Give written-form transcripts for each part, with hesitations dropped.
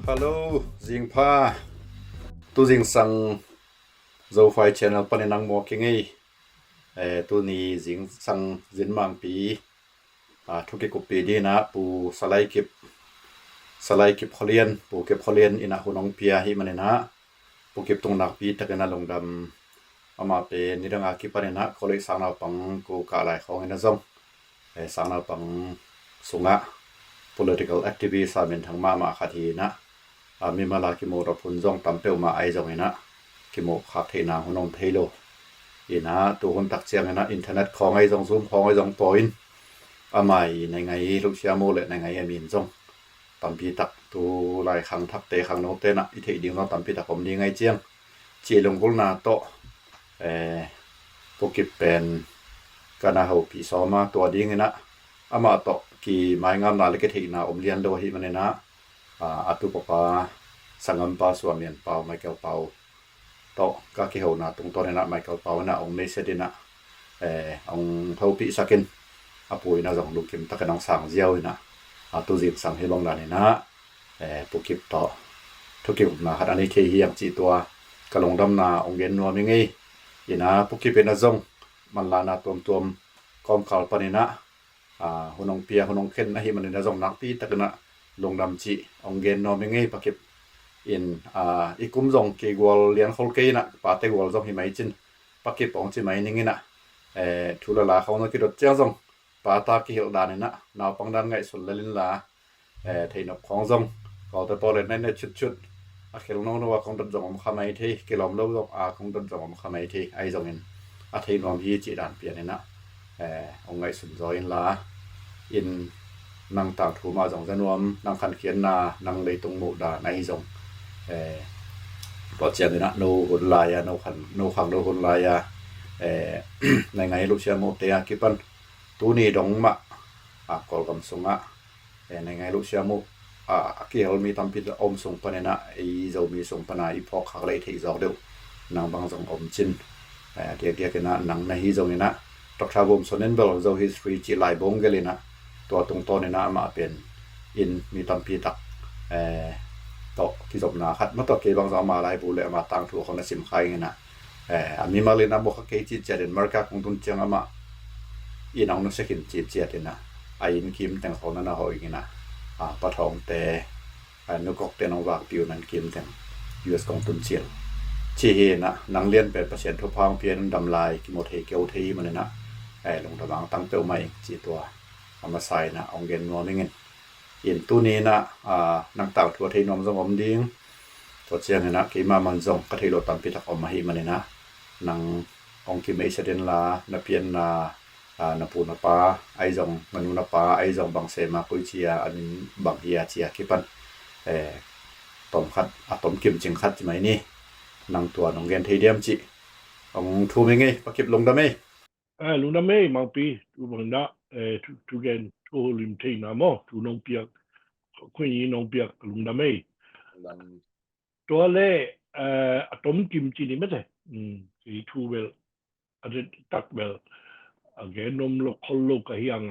Hello, Zingpa. Tu Zing sang zo fai channel paninang mo kingi. Tu ni Zing sang zin mang pi. Thu ke kopi di na pu salai kip holian pu kip holian ina hunong pia hi manina. Pu kip tung nak pi takena longdam ama pe nidang aki panina kolek sang na pang ku ka lai khong ina zong. Sang na pang sunga political activist amin thang ma khati na. Mi mala ki mo rapun zong tampeu ma ai zong ina ki mo khak the na hunong theilo ina tu hun tak chiang ina internet khong ai zong zoom khong ai zong point amai nei ngai lu sia mo le nei ngai amin zong tampi tak tu lai khang thak te khang no te na i thei ding no tampi tak om ding ai chiang chi long gol na to pokip pen kana ho pi so ma to ding ina ama to ki mai ngam na le ke thei na om lian lo hi manena atu papa sangam pa suamian pau Michael pau to ka ki ho na tung to na Michael pau na ong me se dina ong thau pi sakin apui na jong lukim takanang sang jiao ina atu jip sang helong na ni na pukip to thukip na harani ke hiam chi to kalong dam na ong gen no mi ngai ina pukip na jong manlana tom kom khal panina hunong pia hunong khen na hi manina jong nak pi takana longdam chi ongen no mengai pakip in ikum zong ke gol lian khol ke na pa te gol zong hi mai chin pakip ong chi mai ningina thula la khaw no ki dot cha zong pa ta ki hil dan na naw pang dan ngai sul lalin la thei no khong zong ko te pore nai ne chut a khel no no wa khong dot zong om khamai the kilom lo zong khong dot zong om khamai the ai zong in a thei nom hi chi dan pian na ong ngai sun zo in la in nang tang thu ma jong zanuam nang khan khian na nang lei tung mu da nai jong po chian na no hun la ya no khang no hun la ya nai ngai lu sia mo te a ki pan tu ni dong ma kol kam sunga nai ngai lu sia mo ki hol mi tam pi om sung panena i zo mi sung pana i phok khak lei thei zo deu nang bang jong om chin dia ke na nang na hi jong ina tok tha bom sonen bel zo history chi lai bong gelinaตัวตรงต้นนี่นะมาเป็นอินมีตัมพีตักต่อที่จบนาคัดมาต่อเกี่ยบางสาวมาไล่บุเล่มาตั้งทัวคนละสิมใครเงี้ยนะมีมาเลยนะบอกเขาจีเจริญมาร์กของตุนเจียงมาอินเอาหนังสือขินจีเจริญนะไอ้อินคิมแต่งเขานั่นนะเขาอย่างงี้นะปะทองแต่นุกอกแต่น้องวากปิวนั่นคิมแต่ง US ของตุนเจียงชีเฮนะนังเลียนเป็นเปอร์เซ็นต์ทุกพังเพียนดำลายกิโมเทเกียวทีมันเลยนะลงตะบางตั้งเป้าใหม่จีตัวมาใส่นะองเกนนัวไม่เงินอินตู้นี้นะนังเต่าทัวที่นมจงอมดิ้งตัวเชียงนะกี่มามันจงกะทิโลตัมพิทักอมมาให้มันเลยนะนังองกิไม่เสด็จลานาเพียนนาปูนาปาไอจงมนุนาปาไอจงบางเสมากุยเชียอันบางเฮียเชียกี่ปันต้มคัดต้มกิมจิงคัดใช่ไหมนี่นังตัวน้องเกนเทียมจิองทูไม่ไงปะเก็บลงได้ไหมลงได้ไหมบางปีดูบางนะทุกอย่างโอ้ลิมเทน่ะมั้งทุน้องเปียกคุยน้องเปียกลงได้ไหมตัวเล่ต้มกิมจินี่ไม่ใช่ที่ทูเวลอะไรตักเวลแกนมลูกคนลูกก็ยัง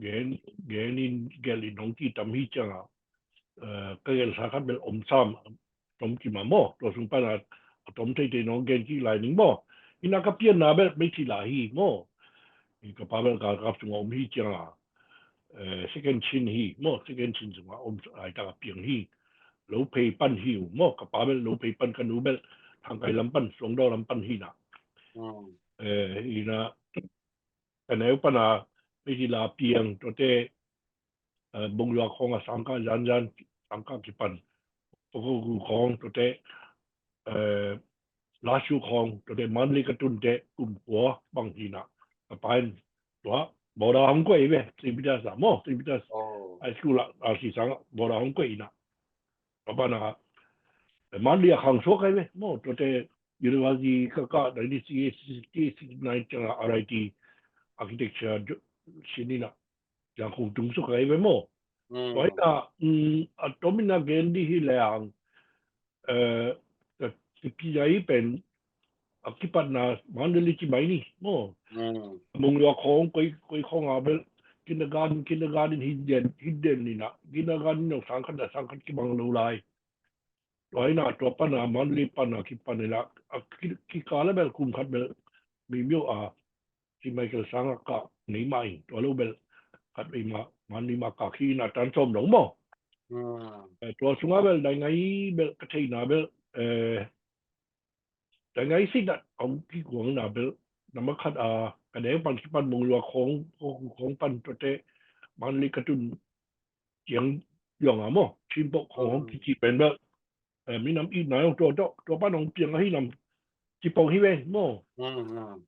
แกนี่แกลิน้องที่ทำให้จังก็ยังสาขาเป็นอมซ้ำต้มกิมมามั้งตัวสุนทรต้มเทน้องแกนที่ไหลนึงมั้งอินาก็เปลี่ยนนาแบบไม่ที่ไหลมั้งก็พาไปกับสงอมฮีจังsecond chin ฮีมั้ง second chin สงอมไอ้ตาเปียงฮีหลูเพย์ปั้นฮีมั้งก็พาไปหลูเพย์ปั้นกันหนูเบลทางไกลลำปั้นสงดอลำปั้นฮีนะอีนะแต่ในอุปนาไม่ที่ลาเปียงตัวเตบงยาของสังกัดยันสังกัดกี่ปันพวกกูของตัวเตลาชูของตัวเตมันลิกตุนเตกลุ่มหัวบางทีนะก็ไปตัวบอดาหงกวยเว้ยสิบิดาสามสิบิดาไอ้สุละสิสังบอดาหงกวยนะก็ปานะมันเรียกขังโชคไอ้เว้ยตัวเตUniversity ก็ได้ที่จังอะไรที่ architecture ชิ้นนี้นะอย่างคงจุงสุขไอ้เว้ยไว้นะตัวมินาเกนดีที่แรงที่พี่ใหญ่เป็นที่ปัญหามันเรื่องที่ไม่นี่มงยาของกุยของอาเบล kindergarten hidden ni na kindergarten no sangkat ki bang lo lai toy na to pa na man li pa na ki pa la ki kala bel kum khat bel mi myo a ki Michael sang ka ni mai to lo bel khat bi ma man ni ma ka khi na tan som dong mo to sunga bel dai ngai bel ka thai na bel dai ngai si dat om ki kuang na bel na ma khat a ka de pan ki pan mong loของpan to te man li ka tun yang yang a mo chim boของki chi ben bel mi nam i na to pa nong piang hi nam chi pong hi ve mo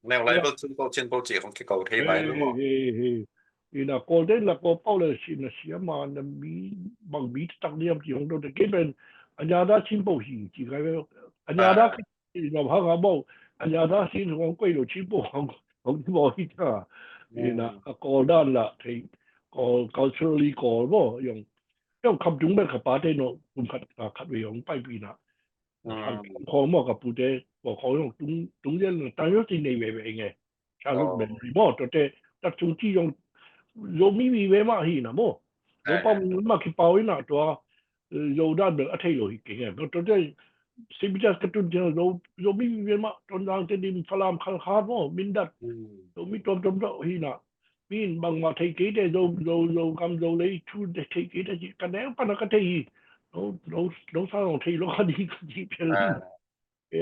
แนวไรเบิร์ซึ่งโปรเจนโปรเจกต์ของที่เขาเทไปหรือเปล่า ina ko de la ko pole si na sia ma na mi bang mi tak niam ki hong do de ke ben anya da chim bo hi chi ga anya da ki no ha ga bo anya da si hong kwai lo chim bo hong bo hi ta ina ko dan la thei ko culturally ko bo yong kham dung be ka pa de no kum khat we yong pai pi na ko mo ka pu de ko ko yong dung ye ta yo ti nei we nge cha lu ben mo to te ta chung chi yong yo mi mi we ma hi na mo yo pa ma ki pa wi na to yo da be a thai lo hi ke nge to te si bi ja ka tu yo mi mi we ma ton dang te dim phalam khal kha mo min dat yo mi tom do hi na min bang ma thai ke de yo kam yo lei chu de thai ke de ka ne pa na ka thai no sa lo thai lo ka di ji pe li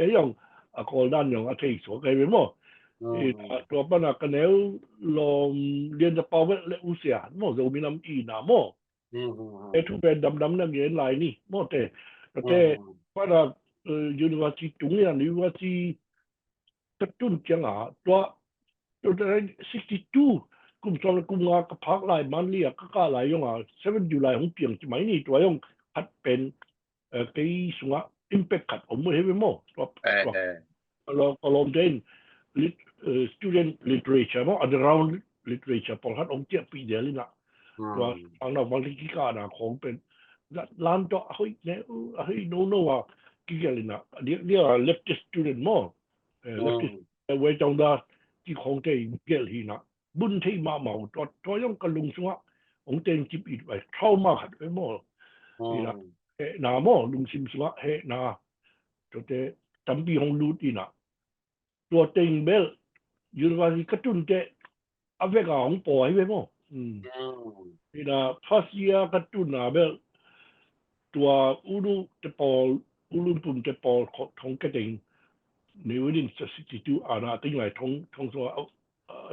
e yong a ko dan yong a thai so ke we mo to pa na ka ne lo lien da pa we le u sia mo zo mi nam i na mo e tu be dam na ge lai ni mo te pa na university tung ya university ta tun chang a to 62กุมจอมกุมงากับพักหลายมันเรียกก็หลายยงอ่ะ7 July ของเปียงจะไหมนี่ตัวยงคัดเป็นกี่สุงะ impact ขัดผมไม่เห็นไหมมั้งเราลองเดิน student literature มั้ง underground literature พอคัดองเจียปีเดียวเลยนะตัวทางเราบางทีกี่การนะของเป็นล้านตัวเฮ้ยเนี่ยเฮ้ยโน่ว่ากี่กันเลยนะเรียก leftist student มั้ง leftist เวจงดาที่ของเจียเกลฮีนะบุญที่มาเมาตัวยังกระลุงสัวองเต็งจิบอีกไปเข้ามาขัดไปหมดนี่นะหน้าหมอลุงซิมสัวเฮหน้าตัวเตตั้มปีของลูดีนะตัวเต็งเบลยูนิเวอร์ซิตี้กระตุ้นเตอเวกาของปอยไปหมดนี่นะฟาซิอากระตุ้นนะเบลตัวอูรุเตปอลอูรุปุ่มเตปอลของกระติงในวันนี้62อาณาติ้งไหลทงสัว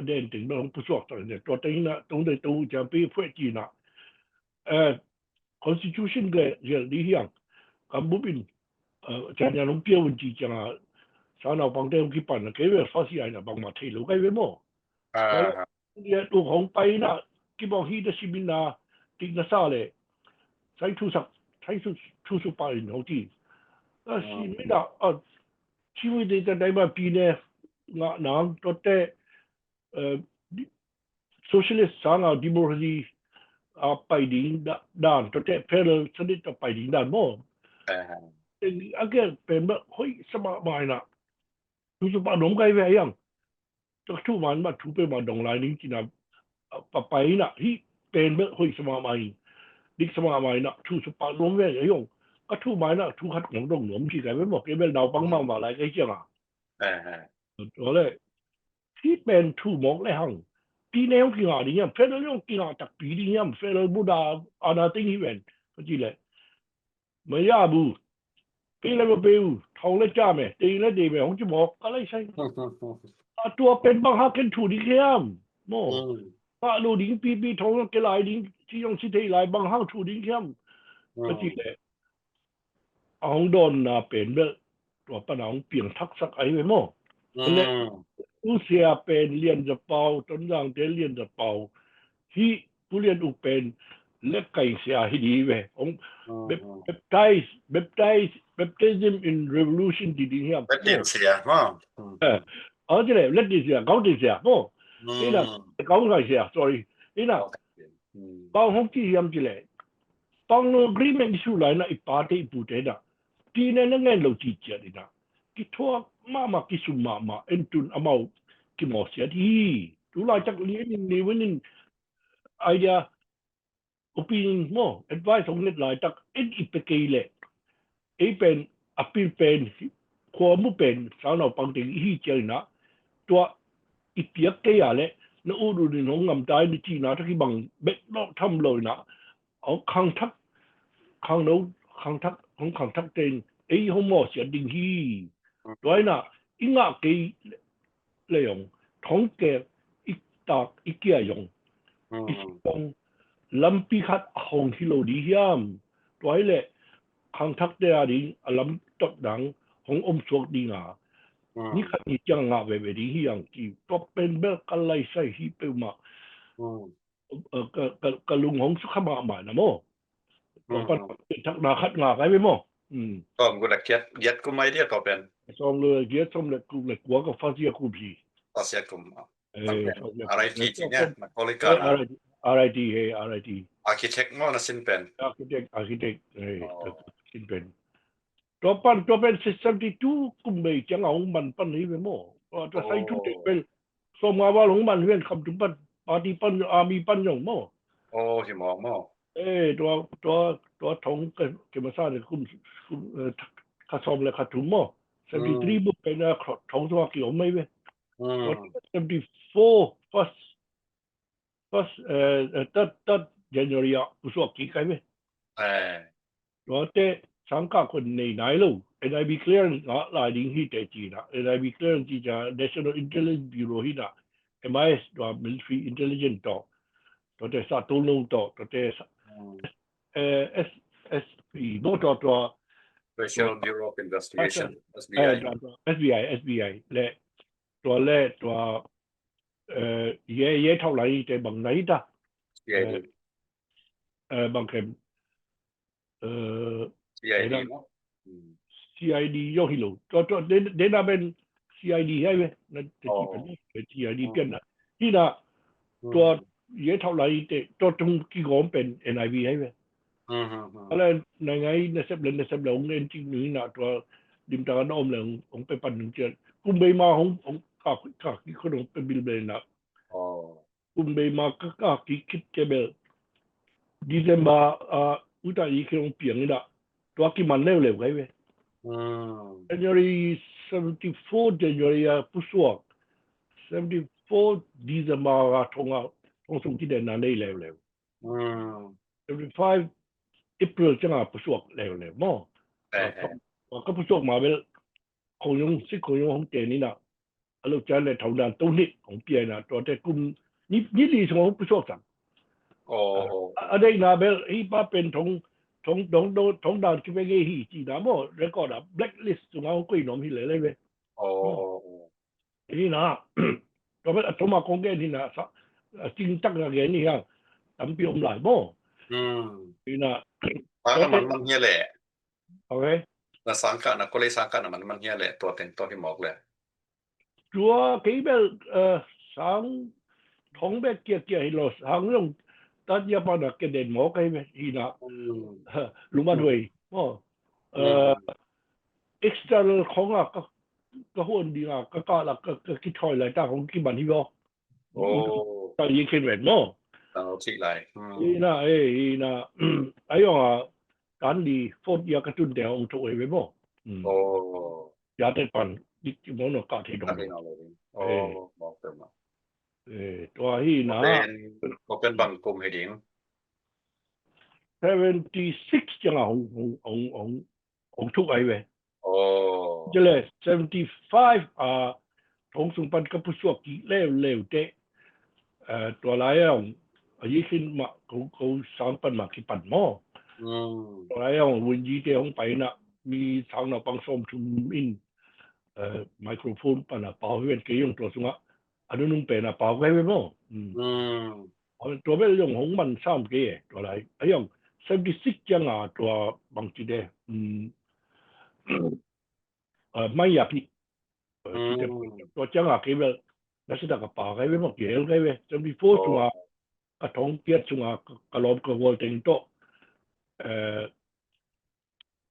เด่นถึงเรื่องผู้สอบตัวเนี่ยตัวเต็งนะตรงในตัวจะไปเพื่อจีนะconstitution ก็อย่างนี้อย่างกับบุบินจานยาลงเปียววันจีจังสารเอาบางเรื่องที่ปั่นนะเกี่ยวกับฟาสิไอนะบางมาเทลูกไอ้เว้ยมั้งเนี่ยตัวของไปนะที่บอกฮีดสิบินนะติงนะซาเลยใช้ทุสุไปของที่สิไม่ได้ชีวิตในแต่ใดมาปีเนี่ยงะน้ำตัวเตsocialist สารเอา democracy ไปดิ้งด้านตัวเตะ federal สนิทไปดิ้งด้านมั้งอันเกิดเป็นแบบเฮ้ยสมัครใหม่นะทุกคนน้องไกลไปยังตัวทุกวันมาทุกเป็นมาดงไลน์นี้จีน่ะไปนะที่เป็นแบบเฮ้ยสมัครใหม่ดิสมัครใหม่นะทุกน้องไปยังก็ทุกใหม่นะทุกขัดของดงหนุ่มที่ไกลไปหมดเกี่ยวกับดาวปังมังมาอะไรก็เจ้าอ่ะตัวเลยที่เป็นทุกมองเลยฮังปีนี้ยังกินอะไรเนี่ยเฟดยังกินอะไรจากปีนี้ยังเฟดบูดาอาณาติ้งอีเวนต์ก็จีเลยไม่ยากบูปีแล้วไม่เป็นทองแล้วจ้าไหมตีแล้วดีไหมของจะบอกอะไรใช่ตัวเป็นบางฮักกันถูกดีแค่โม่ถ้าลูดิ้งปีทองแล้วกี่ลายดิ้งที่ยังสิทธิ์ลายบางฮักถูกดิ้งแค่ก็จีเลยของโดนน่ะเป็นแบบตัวปัญหาของเปลี่ยนทักษะไอ้ไว้โม่เนี่ยอุเสียเป็นเรียนจะเป่าจนอย่างเดเรียนจะเป่าที่ผู้เรียนอุเป็นเล็กไก่เสียให้ดีเว้ยองbaptism in revolution ดีๆครับเล็ดเสียมั้งเอาจะเลยเล็ดเสียเขาดีเสียโม่นี่นะเขาใครเสีย sorry นี่นะบางห้องที่ยามจะเลยบาง agreement ที่สุดเลยนะอีปาร์ตี้พูดได้นะปีนั้นนั่งเงินเราจีเจดีนะกิทัวมากิสุมาเอ็นตุนอามากิมอเสียที่ดูลายจากเลี้ยงนี่วันนี้ idea opinion mo advice ong net lai tak in ipekele e pen apil pen ko mu pen sa no pang ting hi chel na to ipiak te ya le na u du ni ngom ngam dai ni chi na ta ki bang be no tham loi na au khang thak khang no khang thak hong khang thak ten e hong mo sia ding hi doi na inga ke le yong thong ke ik tak ikia yong isong lampi khat hong hilo di hiam doi le khang thak te a ding alam tok dang hong suok di nga ni khat ni chang nga ve di hi yang ki top pen be kalai sai hi pe ma ka lung hong su khama ma na mo to pan thak na khat nga kai be mo ก็กูละเกียดกูไม่เรียกก็เป็น som le ge som le ku le kwa ka fa sia ku bi ภาษากุม eh อะไรที่เนี่ยมันก็เลยกัน RIT hey RIT architect งอนะสินเป็น architect hey sin pen to pan 62 kum be chang ang man pan hi be mo to sai tu te pel som nga wa long man huen kham tu pan party pan army pan yong mo โอ้หิมองมอ ตัวทงqueมาซาเนี่ยคุณคาซอมเลยคาถุมมั้ง73บุกไปนะทงตัวกี่อมไม่เว้ย74 first third January อ่ะผู้สวกกี่ใครเว้ยตัวเตะสังกัดคนในไหนลูก NIB clearance อ่ะหลายดิ้งที่เตะจีนอ่ะ NIB clearance ที่จะ National Intelligence Bureau ที่น่ะ MIS ตัว Military Intelligence ตัวเตะสาตุลงตัวเตะSP โน้ตตัว Special Bureau of Investigation SBI และตัวแรกตัวเย่เท่าไหร่แต่บางไหนด่ะบางแห่งCID ย่อฮิโลตัวเดน่าเป็น CID ใช่ไหมนั่นที่เป็น CID เปลี่ยนนะที่น่ะตัวเย่เท่าไหร่แต่ตัวตรงกี่กรมเป็น NIB ใช่ไหมอะไรในไงในเซปเลงเงินจริงหนึ่งน่ะตัวดิมตากันอมเลยของไปปั่นหนึ่งเจือนกุมเบมาของกากที่คนของเป็นบิลเบนน่ะกุมเบมาก็กากที่คิดเจเบลดิเซมบาอุตาอีคือของเปียงนี่น่ะตัวกี่มันเร็วไงเว้ยJanuary 74 January ผู้สวก74 December ทงส่งที่เดินนั้นได้เร็ว75 April จังอ่ะผู้สวกเร็วมั้งก็ผู้สวกมาเป็นคงยังของเจนี่น่ะเราจะเลยทำงานตัวนี้ของเปียน่ะตัวแต่กลุ่มนี่ดีของผู้สวกสั่งอันนี้น่ะเป็นที่ป้าเป็นทงดานที่เป็นไงฮีจีน่ะมั้งเรคคอร์ดอ่ะ blacklist ของเราคุยน้องที่เลยเว้ยนี่น่ะตัวเป็นตัวมาคงแก่นี่น่ะจริงจังอย่างนี้ฮะทำเปียมหลายมั้งนี่น่ะมันเหี้ยแหละ โอเคนะสังกัดนะก็เลยสังกัดนะมันเหี้ยแหละตัวเต็งตัวที่หมอกเลยตัวกี่แบบสังทงแบบเกี่ยให้เราสังเรื่องตัดยาปานะกันเด่นหมอกไอ้แบบนี่นะลุมาด้วยexternal ของอ่ะก็หุ่นดีอ่ะก็ละก็คิดถอยหลายตาของกี่บันที่บอกตอนยิงเข็นแหวนมั้งตั้งเอาชิกไรนี่นะไอ้ยังอ่ะการดีโฟร์ยากระตุ้นเดียวองค์ตัวเองไปมั้งยาเด็ดปันดิจิมอนก็ที่ตรงนี้บอกเต็มอ่ะตัวที่นะก็เป็นบางกลุ่มให้ดิ้ง76จังอ่ะของทุกไอ้เว้ยจะเลย75ทงสุพรรณกับผู้สวกกี่เร็วเตะตัวไรอ่ะยี่ขึ้นมาเขาสร้างปันมากี่ปันหม้อตัวไรอ่ะวันยี่เตะของไปน่ะมีทางน่ะปังส้มชุมอินไมโครโฟนปันน่ะเป่าให้เป็นเกี่ยงตัวสุงอ่ะอันนู้นเป็นน่ะเป่าไว้ไหมมั้งตัวเป็นเรื่องของมันซ้ำเกี่ยตัวไรไอ้ยัง76จังอ่ะตัวบางทีเดไม่อยากพี่ตัวจังอ่ะกี่แบบแล้วสุดท้ายก็ป่าไงเว้ยมั้งเกี่ยวไงเว้ย74จังอ่ะกระทงเกียรติจังอ่ะกระลอบกระวอลเต็งโต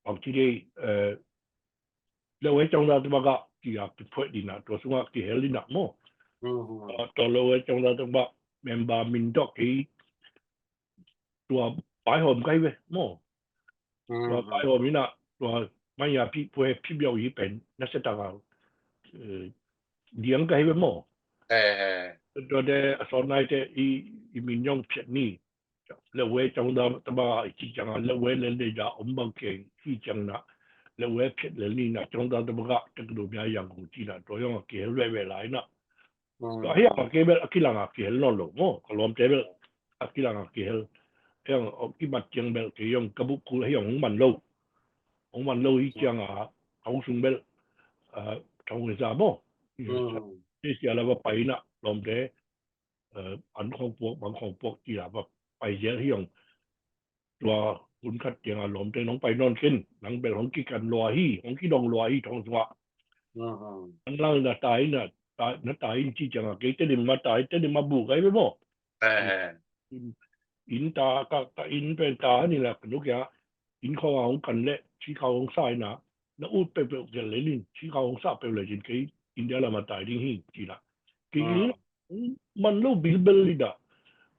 บางทีเดแล้วไอ้จังหวะตัวก็ที่อยากจะพูดดีนะตัวสุงอ่ะที่เฮลินักมั้งตัวเราไอ้จังหวะตัวเมมเบอร์มินด็อกที่ ตัวปลายหอมไกลเว้ยโม่ ตัวปลายหอมนี่นะตัวไม่อยากพี่เบียวอีเป็นนักเสดงเลี้ยงไกลเว้ยโม่ตัวเดสอนนายเดอีมินยองเพียนี่แล้วเว้ยจังดาตบ้าที่จังแล้วเว้ยเล่นได้จะอมบังเก่งที่จังนะแล้วเว้ยเพียเล่นนี่นะจังดาตบ้าจะกระโดดยาอย่างของที่นะตัวยองเกี่ยวเรื่อยๆหลายนะก็ให้อาเกี่ยวกิลังอาเกี่ยวนั่นหรอกโม่ก็ล้อมเจ้าอากิลังอาเกี่ยวyang akibat yang bel ke yang kabukul yang man lo hi chang a hong sung bel thong za mo ni sia la ba pai na lom de an khong pok bang khong pok ti la ba pai ye hi yangตัวคุณคัดยังอารมณ์แต่น้องไปนอนขึ้นหลังเบลของกิกันลอยฮีของกิดองลอยฮีทองสวะอันล่างน่ะตายน่ะตายที่จังเกตดิมาตายแต่ดิมาบุกไอ้ไปบ่อินตาก็อินเป็นตานี่แหละลูกยาอินเขาของกันเละชี้เขาของซ้ายนะแล้วอุดไปเป็นกันเลยนี่ชี้เขาของซ้ายไปเลยจริงๆอินเดียละมาตายดิ้งฮีจีละกีนี้มันลูกบิลเบลลิดา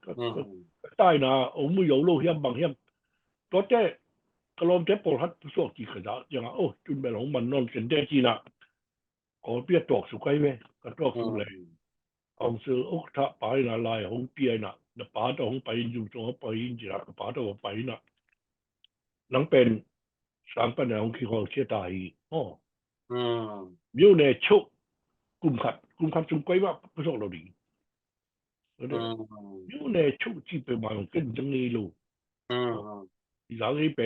ก็ตายนะโอ้ไม่有路向บาง向ตัวเจ้กลมเจ้ปอดผู้สอบจีขนาดอย่างโอ้จุนเบลของมันนอนกันได้จีนะก็เปียตอกสุกไว้เว้ก็ตอกสุกเลยเอาซื้ออกถ้าไปนะลายของเปียนะแต่ป้าต้องไปอยู่ตรงไปจีนะป้าต้องไปนะนั่งเป็นสามปัญหาของขี้ของเชี่ยตายอ๋ออยู่ในชุกกลุ่มขัดจุงไว้ว่าผู้สอบเราดีอยู่ในชุกที่เป็นมาของขึ้นจังนี้ลูก然後呢邊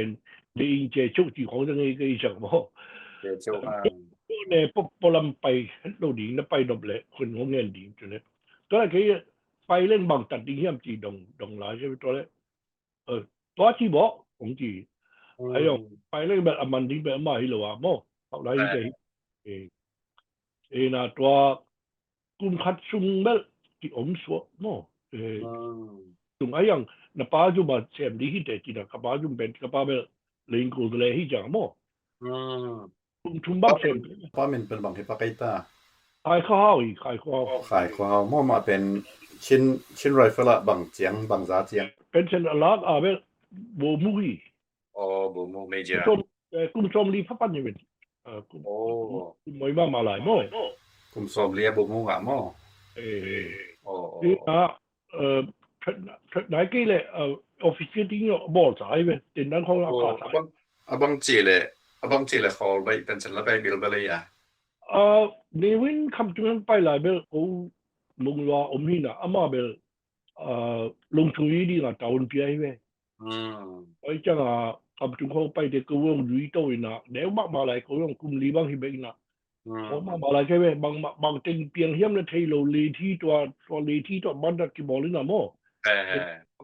你借足住講真嘅嘅上喎，呢不諗閉到年都閉落嚟，คนของเงินดีจน咧，ตัวนั้น佢ไปเล่นบางตัดดิ้งยามจีดงหลายใช่ไหมตัว咧ตัวที่บอกของจีไอ้ยองไปเล่นแบบอมันดิ้งแบบมาให้เราอ่ะมั้งเอาไรที่น่ะตัวกุมขัดซุ่มแบบที่อมสวมั้งตรงไอ้ยัง那巴就嘛，前里去得记得，个巴就变个巴变零股子来去讲么？从巴前，ป้ามันเป็นบางที่ปากไก่ตาขายข้าวมั่วมาเป็นชิ้นไรเฟิลละบางเจียงบางซาเจียงเป็นเช่นอะไรแบบบูมุยบูมุไม่เจอกุมสมลีพับปันยังเป็นกุมมวยมาหลายมั้งกุมสมลีบูมุอ่ะมั้งนี่ไหนกี่เลยofficial ที่เนี่ยบอกสายไปติดนั้นเขาเอาขาดบางจีเลยเขาไปเป็นฉันแล้วไปบิลไปเลยในวินคำจุนไปหลายเบลโอ้ลุงว่าอมหินะอามาเบลลุงช่วยดีนะตาอุ่นเปียให้เว้ยไอ้จังคำจุนเขาไปเด็กก็ว่างลุยโตอีนะเดี๋ยวมาหลายเขาต้องกุมลีบางที่เบกนะเขามาหลายใช่ไหมบางติงเปียงเฮียมเลยเทโลลีที่ตัวลีที่ตัวบ้านตะกี้บอกเลยนะโม่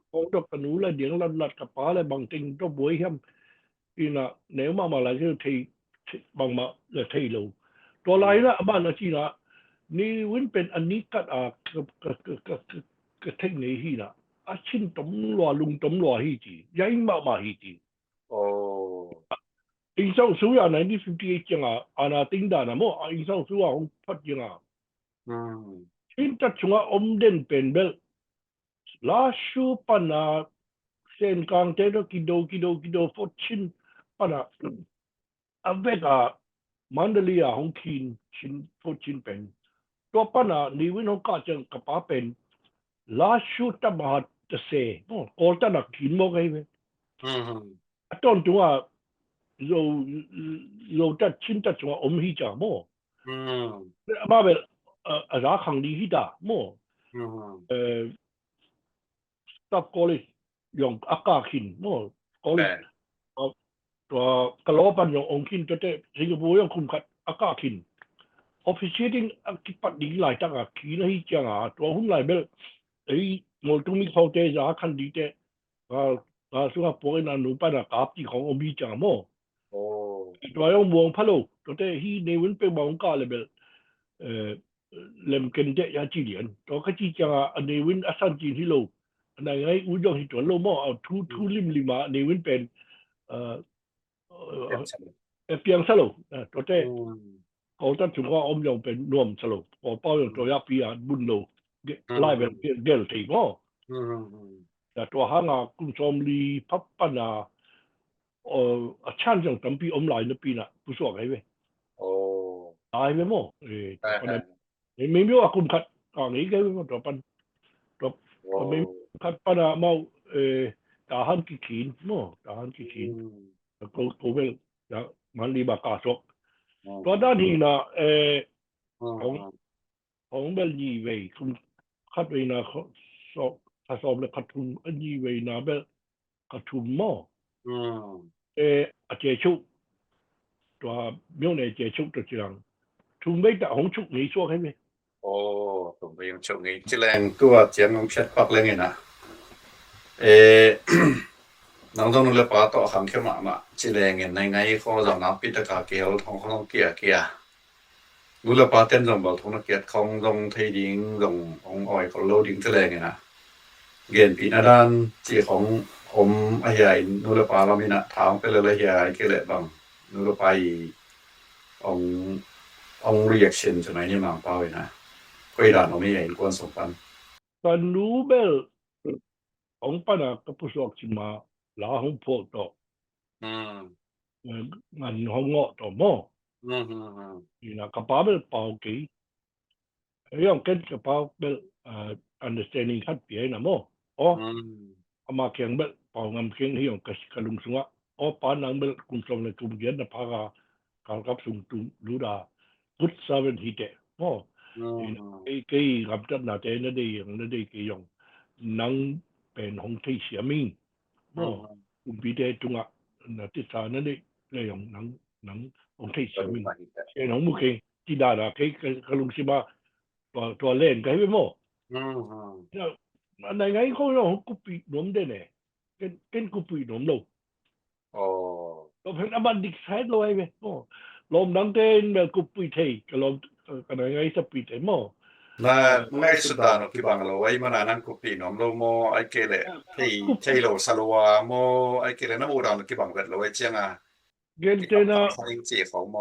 เขาต้องกระนูเลยเดี๋ยวลัดกับป้าเลยบางติงตัวบวยเฮียมอีนะเดี๋ยวมาหลายก็เทบางมาเลยเทโลตัวไรนะบ้านนะจีนะนี่วินเป็นอันนี้ก็เทคนิคฮีนะอาชินต้มรัวลุงต้มรัวฮีจียังมาฮีจีอินซังสุยา1958จังอาณาติงดานะโมอินซังสุยาของพัดยังอินตัดช่วงอมเด่นเป็นเบลลาชูปนาเส้นกลางเทโรกิโดฟอชินปนาอเวกามันเดลียของคินชินฟอชินเป็นตัวปนานิวินของกาจังกับป้าเป็นลาชูตบาตเซโมโอลตันักคินโมไงเว้ตอนจังเราจะชินจะจังอมฮิจาโมมาเป็นรักขังดีฮิตาโมตับกอลิยองอากาขินโมกอลิตัวกะโลปันยององคินตัวเตสิงคโปร์ยองคุมขัดอากาขินออฟฟิเชียลิงอักปัดดีหลายจังอ่ะขีนฮิจังอ่ะตัวหุ่นหลายเบลไอ้งอตรงนี้เขาเตจะขันดีเตสุขภาพปกตินะหนูไปนะกาบที่ของอมฮิจังโมตัวยังมองพะโลตัวเตฮีในวันเป็นบางกาเลยเบลเล่มกันเตยาจีเลียนตัวก็จีจังอ่ะในวันอาสันจีนที่โลอันไหนไงอุจจาระที่ตัวโลมเอาทูลิมาในวันเป็นเปียงสโลตัวเตเขาตั้งถึงว่าอมยองเป็นรวมสโลพอเป้าอย่างตัวยาปีอาบุญโลไล่แบบเกลทีมั้ง แต่ตัวหางาคุณชมลีพับปนาอาชาญจังตั้มปีอมหลายนปีน่ะผู้สวกไงเว้ย โอ้ ตายไปมั้งตัวปันไม่มีว่าคุณขัดก่อนนี้ก็ตัวปันตัวไม่ขัดปันมาตาหันกี่ขีนมั้งตาหันกี่ขีนก็เวลอย่างมันรีบากาศกตัวด้านนี้นะของเบลยี่เว้ยคุณขัดเว้ยนะสอบถ้าสอบแล้วขัดทุนอันยี่เว้ยนะเบลขัดทุนมั้งอาเจชุตัวเมื่อไหร่เจชุตัวจริงทุนไม่แต่ของชุกนี้ช่วยให้ไหมโอ้ผมไปยังชงไงจิแรงตัวเจียนงเช็ดปักเลยไงนะน้องต้องนึกว่าต่อคำเข้ามาจิแรงไงในไงเขาจะนับปิดกาเกี่ยวทองเขาต้องเกี่ยรู้แล้วป้าเต้นลงบอกทองนักเกียรติของลงเทดิ้งลงองอ้อยของโลดิ้งจิแรงไงนะเกียนปีนาด้านจีของผมไอ้ใหญ่นู้แล้วป้าเรามีนะทางไปเลยใหญ่เกล็ดบางนู้แล้วไปองreaction สมัยนี้มาเป้าเลยนะคุยด่านเราไม่ใหญ่กวนสมปันตอนรู้เบลของปัญหากับผู้สอบชิมาลาของพวกต่องานของเงาะต่อมั่งนี่นะกระเป๋าเบลเป่ากี่ยังเก็ตกระเป๋าเบลunderstanding ขัดเปียนะมั่งอามาเขียงเบลเป่างำเขียงที่ยังกระลุงสงะปานังเบลกุมสมเลยกุมเย็นนะพากาการกับสุงตุรู้ดาพุทธสาวนฮิเตมั่งกี่กับจัดหน้าเจนนั่นเองนั่นเองกี่ยงนังเป็นของที่เสียมิ่งคุณปีเดจุงอ่ะนั่นที่สารนั่นเองเลยของนังของที่เสียมิ่งเอ็นของมุกเองที่ได้ละqueลุงสิมาตัวเล่นกันไปมั้งในไงเขาเรากุปีนมได้เนี่ยเป็นกุปีนมเราตัวเป็นอันดิใช้เลยไหมลมดังเต้นแบบกุปีเทก็ลมกันในไงสปีเทมั้งน่าไม่สุดานุกิบังเราไว้มานานังกุปีน้องโลโมไอเกเลที่ใช่เราสลัวโมไอเกเลน้ำอูดานุกิบังเกิดเราไว้เจียงอ่ะเกณฑ์เจนะยิงจีของโม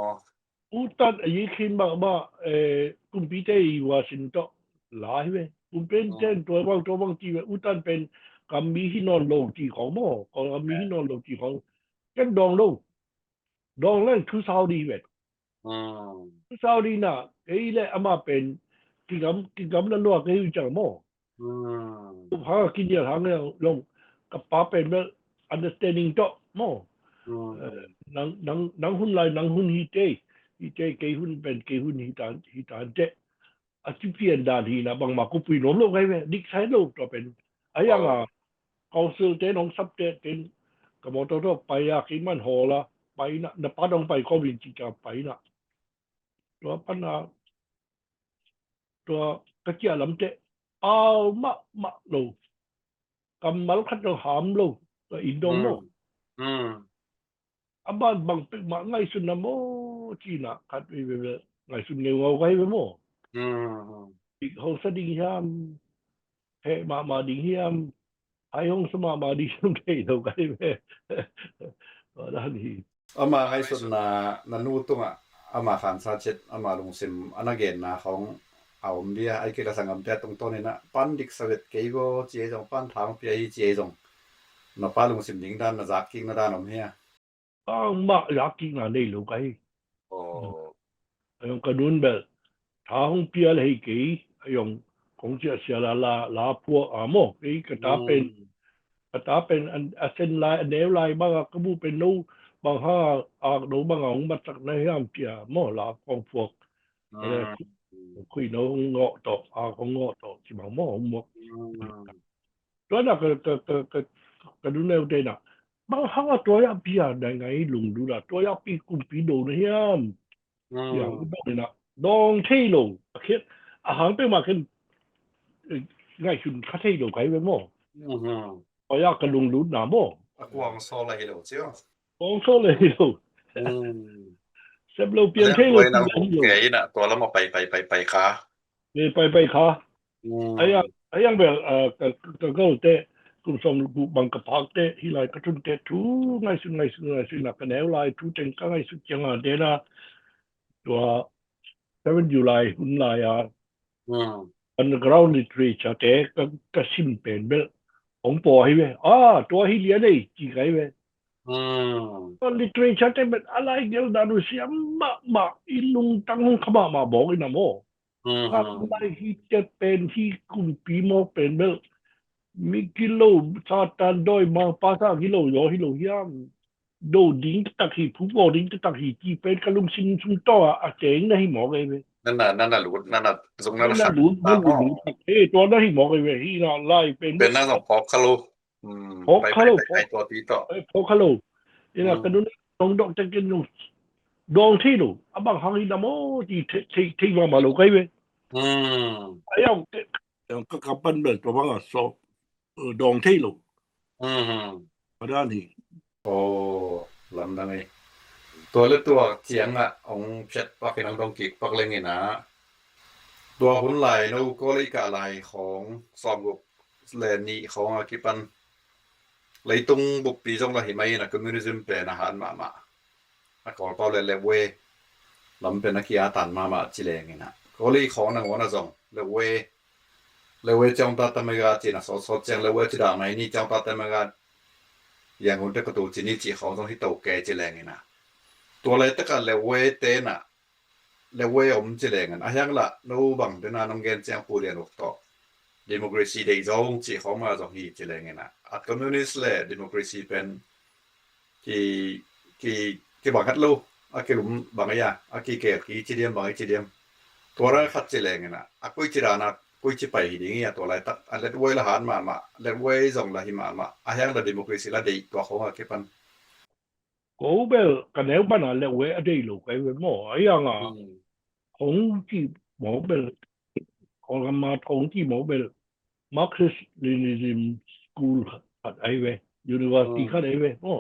อุตันยิ่งขึ้นมากุมพีเตย์ว่าสินโตหลายเว้ยกุมเป็นเจนตัวบางทีอุตันเป็นกัมมีหินอนโลจีของโมกัมมีหินอนโลจีของกันดองโลดองเล่นคือซาอุดีเว้ยซาอุดีน่ะไอ้เล่อามาเป็นกินกำนั่นล้วนก็อยู่จังโมทุกครั้งกินเยอะทางเนี่ยลงกับป้าเป็นแบบ understanding โตโมนังหุ่นลายนังหุ่นฮิเตกี่หุ่นเป็นกี่หุ่นฮิตานเจอาชีพเพียนดานฮีนะบางมากุปีน้มโลกไงเว้ยดิใช้โลกตัวเป็นไอ้ยังกองซื้อเต้นของซับเต้นกับมอเตอร์ไปกินมันหอละไปนะนป้าต้องไปก็วินจิกาไปนะตัวปัญหาตัวกระเจี๊ยบลำเจเอามาโลกำมัลขัดหามโลตัวอินโดโมอาบ้านบางเป็นมาไงสุนโมจีน่ะขัดไปไงสุนเงาไว้ไปโมอีกห้องสดิ้งยามเฮมาดิ้งยามไอห้องสมาดิ้งยามเที่ยวกันไปก็ได้นี่อามาไงสุนนันนูตุงอ่ะอามาขันซาเจ็ดอามาลงซิมอนาเกนนะของเอาเบียไอ้เกล้าสังกัมแต่ตรงต้นนี่นะปันดิกสวิตเกย์ก็เจี๊ยจงปันทางเปียเจี๊ยจงนับป้าลงซิมดิ้งด้านนัจากกิ้งด้านอมเฮียมาอยากกินอะไรลูกไอ้ยังกระดุนแบบทางเปียเลยกี่ยังคงจะเสียลาพัวโมกี่กระตาเป็นอันเส้นลายอันเดวลายบางก็บูเป็นนู้บางห้าดูบางของมาจากในห้ามเปียโมลาของพวกคุยน้องเงาะต่อของเงาะต่อที่บางโมหมวกแล้วน่ะก็ดูแนวเด่นอ่ะบางห้าตัวยับปีได้ไงลุงดูละตัวยับปีกุมปีโดนเฮียมอย่างนั้นเลยนะดองเที่ยวคิดอาหารเป็นมาขึ้นง่ายขึ้นค่าเที่ยวไปโมตัวยับกันลุงดูหนาโมกวางโซเลยเหรอเจ้ากวางโซเลยเหรอเสร็จเราเปลี่ยนเที่ยวนะผมเก๋น่ะตัวแล้วมาไปค้าไปค้าไอ้ยังแบบก็เตะกุมสมกุบังกะพักเตะที่ไรก็ทุนเตะทูง่ายสุดนักกันแนวลายทูเต็งก็ง่ายสุดจังเดน่าตัว7 July หุ่นลายunderground literature แต่ก็ชิมเป็นเบลอ ông bỏ hay về tôi hay liền đây chỉ cái về อืม ก็ literature แต่เป็นอะไรเกี่ยวกับรู้เสียมาอิลุงตั้งขมามาบอกอีนะโม อืม อะไรที่จะเป็นที่คุณปีโมเป็นเบลมีกิโลซาตันโดยมาภาษากิโลยอกิโลยามโดดิ้งตักหีผู้บอกดิ้งตักหีจีเป็นกะลุงซินซุนต่ออาเจงนะให้หมอเลยเว้ย นั่นน่ะรู้นั่นน่ะตรงนั้น นั่น ขั น่ะ ด รู้ ตา รู้ พ่อ รู้ตัวนั้นให้หมอเลยเว้ยที่น่ะไล่เป็น เป็นหน้าสองพอกคารุอืม พอกคารุ ไปตัวตีต่อ พอคาโลนี่นะกันนู้นตรงดอกจะกินนู่นดองที่นู่นอ่ะบางครั้งนี่นะโมที่มาโลกไอ้เว้ย อืม ไอ้ยังก็กำปั้นเบลตัวบ้างอ่ะสอบดองที่นู่น อืม เพราะด้านนี้ โอ้ลำดังไงตัวเลือตัวเจียงอ่ะองเพ็ดปักในดองกิกปักเลยไงนะตัวหุ่นไหลเราก็เลยกะไหลของสอบกุเลนนี่ของอากิปันเลยตรงบุกปีจงเราเห็นไหมนะคอมมิวนิสต์เป็นอาหารมาก่อนเปล่าเลยเวลำเป็นนักกีฬาตันมาจิเลงไงนะก็เลยของนังวันนะจงเลเวจังตาตามกาจีนะสดจังเลเวจีดาไหนนี่จังตาตามกาอย่างคนที่กระตูจีนี่จีของตรงที่โตแก่จีแรงไงนะตัวอะไรตะกันเลเวเตนะเลเวอมจีแรงกันอ่ะยังละนู้บังเป็นนานองเกนเจียงปูเรียนออกต่อดิโมคราซีได้จงจีของมาตรงที่จีแรงไงนะอัดคอมมิวนิสต์เลยดิโมคราซีเป็นที่บังคัดลูกอ่ะที่หลุมบังอย่างอ่ะที่เกิดที่จีเดียมบังจีเดียมตัวนั้นขัดจีแรงไงนะอ่ะกุยจีรานะกุยจีไปหิดิ้งอย่างตัวอะไรตักอันเล็ดเวละหันมาเล็ดเวจงละหิมาอ่ะยังละดิโมคราซีละได้ตัวของอ่ะที่ปัน ကိုပဲကနေပနာလက်ဝဲအတိတ်လို့ပဲမောအရာငါခုံးကြည့်မောပဲခေါ်ကမှာထုံးကြည့်မောပဲ Marxist Leninism School အဲ့ပဲ University ခအဲ့ပဲဟော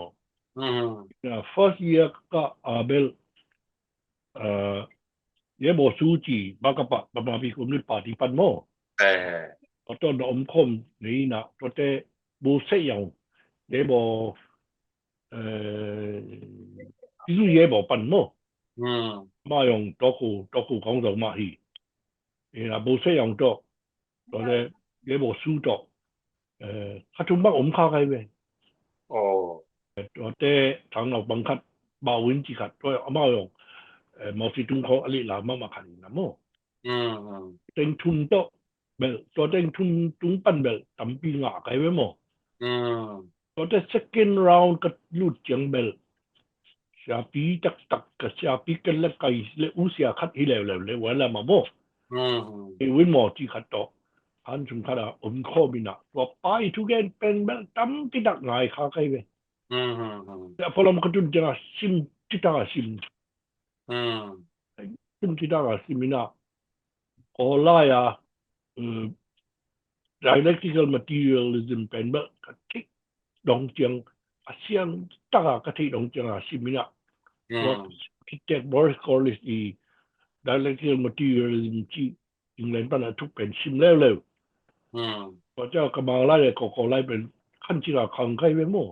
first year ကအဘယ်ရေဘောစုကြည့်ဘကပပမဘီကွန်မြူပါတီပတ်မောတော့တော့အုံခုံနေနာတော့တဲ့ဘူဆက်ရောင်ရေဘောဒီလိုရဲဘောပတ်မောမယုံတော့ကိုကောင်းဆောင်မဟိအဲ့ဘူဆက်ရောင်တော့တဲ့ရဲဘောစုတော့ခတ်ထုံမအုံခါခိုင်ပဲတော့တဲ့ထောင်းတော့ဘန်ခတ်ဘာဝင်းကြီးကတော့အမယုံမော်စီတုံခေါ်အလိလာမမခါနေနမောတင်ထုံတော့ဘယ်တော့တင်ထုံတုံပန်ဘယ်တမ်ပီငါခိုင်ပဲမောတော့တဲ့ second round ကလူချင်ဘယ်ရှာပီတက်ကရှာပီကလက်ကအိလေဦးစီခတ်ဟိလေလေဝလာမမောဝင်းမော်ကြီးခတ်တော့อันจุงขนาดข้อบินะว่าไปทุกอย่างเป็นแบบตั้มที่ดักง่ายข้าใครเว้ยแต่พอเรามาจุดจะซิมที่ตาซิมที่ตาซิมนะก็ไล่dialectical materialism เป็นแบบกติดองเจียงอาเซียนตากติดองเจียงซิมนะว่าคิดจาก Boris Corliss อี dialectical materialism ที่อังกฤษปัญหาทุกเป็นซิมเร็วพระเจ้ากำลังไล่ก็ไล่เป็นขั้นที่เราขังใครไปมั่ว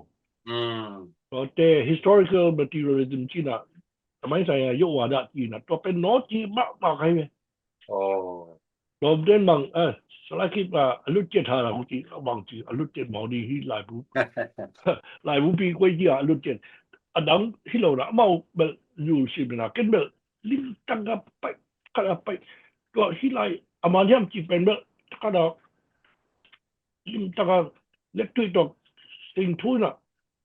แต่ historical materialism ที่น่ะทำไมใส่ยกว่าได้ที่น่ะตัวเป็นน้อจีมากใครไปเราเดินบางสลายคิดว่าลุดเจ็ดหาเราจีบางจีลุดเจ็ดหมอดีที่หลายบุปีกว่าจีลุดเจ็ดอันดังที่เราละเมาแบบอยู่สิบนะกันแบบลิ้นตั้งกับไปกันไปตัวที่หลายอามาเนี่ยจีเป็นแบบก็ดอกลิมตะกเล็กด้วยดอกสิ่งทุนอ่ะ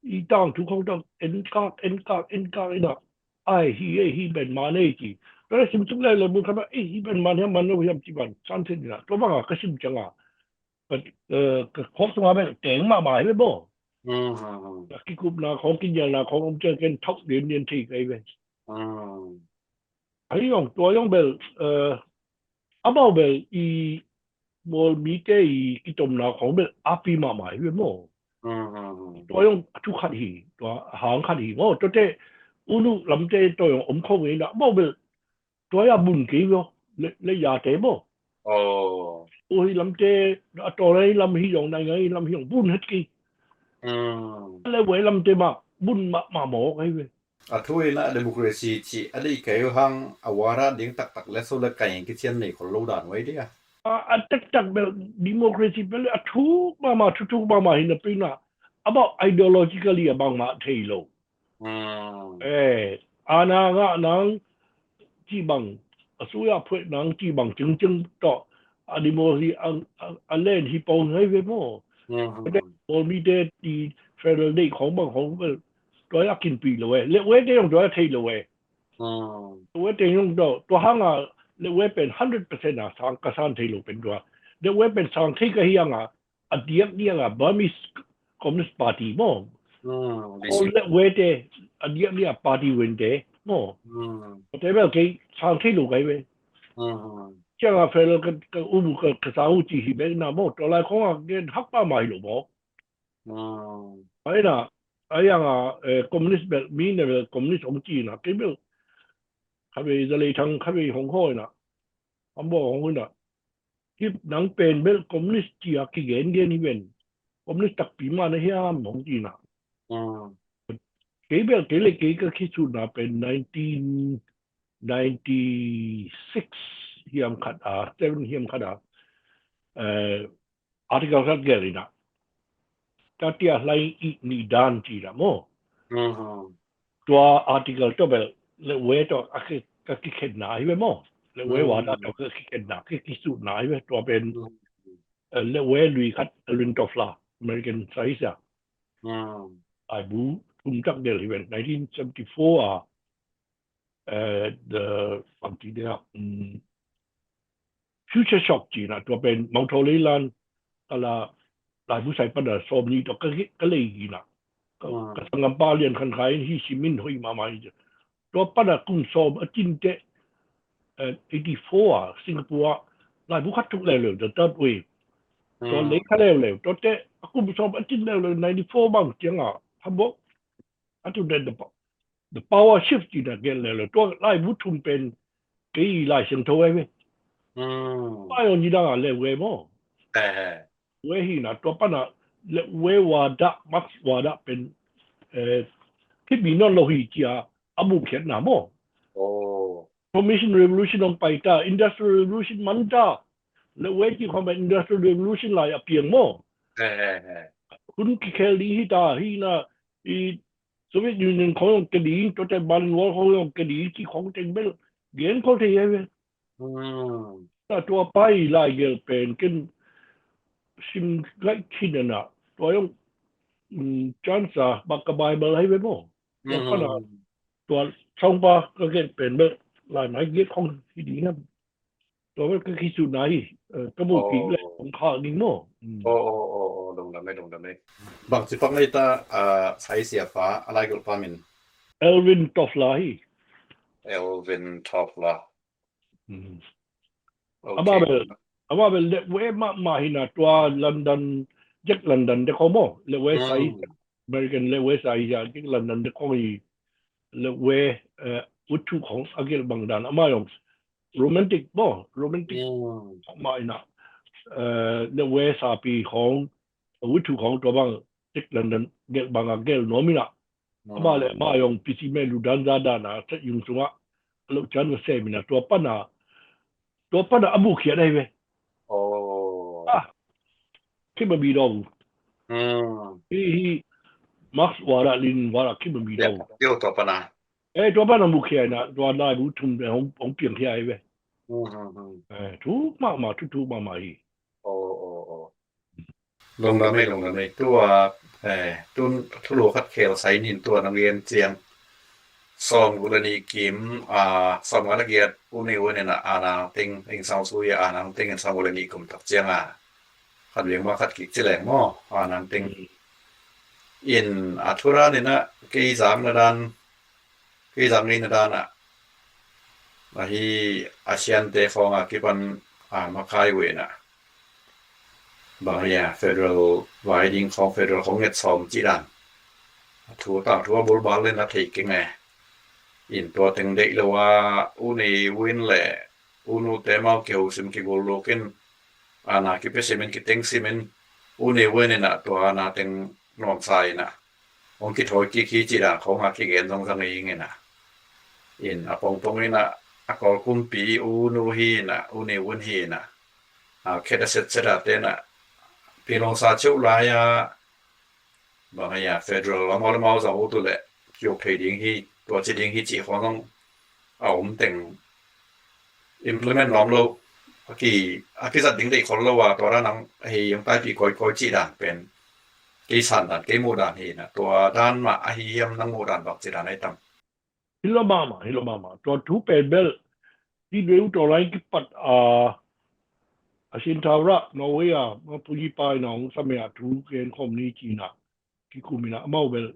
อีต่างทุกคนต้องเอ็นกากอีน่ะไอ้ฮีเป็นมาเนี่ยจีแล้วสิมสุดเลยมึงคำว่าฮีเป็นมาเนี่ยมันเราพยายามจีบันสันเทนน่ะตัวบ้างก็สิมจังอ่ะก็ขอสมาเป็นแต่งมาหมายไม่บ่กิคุบนาของกินยานาของเจอกันทักเรียนที่ไอ้เว้ยไอ้ยองตัวยองเบลอาบ่าวเบลอีโมมีเตอีกิตมนาของเบลอาปีมาหมายเว้ยโมตัวยองทุกขัดหีตัวหางขัดหีโมตัวเตอุลุลำเตตัวยองเข้าเองนะบ่าวเบลตัวยาบุญกี่yoเลยยาเตโมโอ้ยลำเตตัวเลยลำหียองไหนไงลำหียองบุญเฮ็ดกี่เลยเว้ยลำเตมาบุญมาหมอไงเว้ยทุยนะดิโมคราซีจีอะไรเกี่ยวหังอวาระดิ้งตักและสุลกายกิเชียนนี่คนรู้ด่านไว้ดิ attack bel democracy bel athu mama thu mama hin pina about ideologically about ma thailo อาณาก็นังจีบังสู้ยาเพื่อนังจีบังจึงต่ออดีโมฮีอันเล่นที่ปองให้เวโมโอมีเดตีเฟเดอร์เดของบางของตัวอยากกินปีเลยเลเวได้ยงตัวเทเลยตัวเทยงตัวห้างอ่ะเลเวเป็น100%อ่ะทางกษัตริย์เทโลเป็นตัวเลเวเป็นทางที่ก็ยังอ่ะอดีตเนี่ยอ่ะบามิสคอมมิวนิสต์พาร์ตี้โมโอเลเวเดอดีตเนี่ยพาร์ตี้วินเดโมแต่แบบกี่ทางที่โลกันเว้ยเจ้าเฟลก็อุ้มก็สาวจีฮีเบน่ะโมตัวไรของอ่ะเงินฮักป้าไม่หรอกโมไอ้น่ะไอ้ยังอ่ะคอมมิวนิสต์แบบมีเนี่ยคอมมิวนิสต์ของจีนน่ะกี่แบบเขาไปจะเลยทางเขาไปฮ่องกงน่ะผมบอกของคุณน่ะที่หนังเป็นแบบคอมมิวนิสต์จีอ่ะกี่เงินนี่เป็นคอมมิวนิสต์ตักปีมาในเฮียมของจีนน่ะกี่แบบกี่เลยกี่ก็คิดสุดน่ะเป็น1996เฮียมขัด7เฮียมขัดarticle ขัดเกลิน่ะแต่ที่อะไรอีกนี่ด้านจีน่ะโมตัว article ตัวแบบเลเวตัวก็คิดเห็นหนาใช่ไหมโมเลเวว่าได้ตัวก็คิดเห็นหนาคิดสุดหนาใช่ไหมตัวเป็นเลเวลุยขัดลินทอฟลาอเมริกันไซส์อ่ะไอ้บูทุ่มจักเดลิเวน1974the บางทีเนี่ยfuture shock จีน่ะตัวเป็นมองโทลีลันก็ละหลายผู้ใช้ปัญหาสอบนี้ตัวก็เลยจีน่ะก็สังกัดบาเลียนคันขายที่ซิมินหุยมาตัวปัญหากุ้งสอบจินเจ84สิงคโปร์หลายผู้คัดทุกเลยจะตัดเวตัวเล็กแค่เลยตัวเจกุ้งสอบจินเลย94บ้างจังอ่ะทำบอกอันที่เด่นthe power shift จีน่ะเกินเลยตัวหลายผู้ทุ่มเป็นกี่หลายเสียงโทไว้ไหมป้ายองจีน่ะเลยเว้ยมั้งเว้ยหินะตัวปัญหาเว้ยวาดะมักวาดะเป็นที่มีนอนโลหิตจีอาบุเขียนหนามั้งInformation Revolution ลงไปจ้า Industrial Revolution มันจ้าแล้วเวทีความเป็น Industrial Revolution หลายเปลี่ยนมั้งคุณเคลลี่ที่ตาที่น่ะอีโซเวียตยูเนียนของกระดีตัวแต่บันวอลของกระดีที่ของเต็งเบลเดียนเขาเทียบแต่ตัวไปหลายเกลเป็นกันซิมไลคิดน่ะตัวยังจันทร์บักกบายเบลให้ไว้มั้งตัวขนาดตัวช่องปาก็เกิดเป็นเบลหลายไม้เกียรของที่ดีนะตัวมันก็คิดสุดไหนก็บอกกี่เลยของข้านี่มั้งลงดำไม่บางสิฟังในตาใช้เสียฟ้าอะไรก็ฟ้ามิน Elvin Tofflerอามาเบลเวมาหินะตัวลอนดอนยักลอนดอนเด็กเขามั้งเลเวไซอเมริกันเลเวไซยักลอนดอนเด็กเขาอีเลเววัตถุของอาเกลบางดานอามาอย่างโรแมนติกมั้งโรแมนติกมาหินะเลเวซาปีของวัตถุของตัวบางยักลอนดอนเกลบางอาเกลโนมินะอามาเลยมาอย่างพิซิเมลูดันซาดานะจะยุ่งสุงะลูกจันทร์เซมินะตัวปัญหาอาบุเขียนได้ไหมคิดมาบีดองที่มักวาระลินวาระคิดมาบีดองเดี๋ยวตัวปัญหาตัวปัญหาบุเขียนนะตัวนายบุทุ่มเป็นของเปลี่ยนที่ไอ้เว้ยทุกมากอีลงมาไม่ตัวตุนทุโลคัดเคลไซนินตัวนักเรียนเจียงสอนกรณีกิมสอนนักเรียนอุณิวันเนี่ยอานาติงสาวสุยอานาติงสอนกรณีกลุ่มตักเจียงขัดเลี้ยงว่าขัดกิจแหลงม้ออานาติงอินทุราเนี่ยนะกี่สามนาดานนี่นาดานมาฮีอาเซียนเตฟองกิปันมาคายเวนะบางอย่าง Federal วายดิงของ Federal ของเน็ตสอมจีดันทัวบุลบาลเลยนะทีกิงไงอินตัวถึงเด็กเลยว่าอุนีวินแหละอุนุเตมาเกี่ยวสิมกิโกโลกินนาคิเปซิมินกิเต็งซิมินอุนีวินเนี่ยนะตัวนาเต็งนอนไซนะองคิดถอยกี่จีดันของมาคิเกนตรงสังเองไงนะอินปองนี่นะกอลคุมปีอุนูฮีนะอุนีวินฮีนะ เคดเสร็จเสร็จเดน่ะพี่น้องสาชุลายาบางอย่าง federal แล้วมาสาวตัวแหละเกี่ยวกับดิ้งที่ตัวจีดิ้งที่จีเขาต้องเอาแต่ง implement ล้อมโลกกี่พิสัตดิ้งได้คนละว่าตัวนั้นนังไอ้ยังใต้ปีคอยจีด่านเป็นกี่สันด่านกี่โมด่านที่นะตัวด้านมาไอ้ยังนั่งโมด่านบอกจีด่านไอ้ตั้ม Hilomama. Tua tu pe bel. Di deu to lai ki pat a sintawra no wea ma puji pai na ong samea tu ken kom ni China. Ki kumina mau bel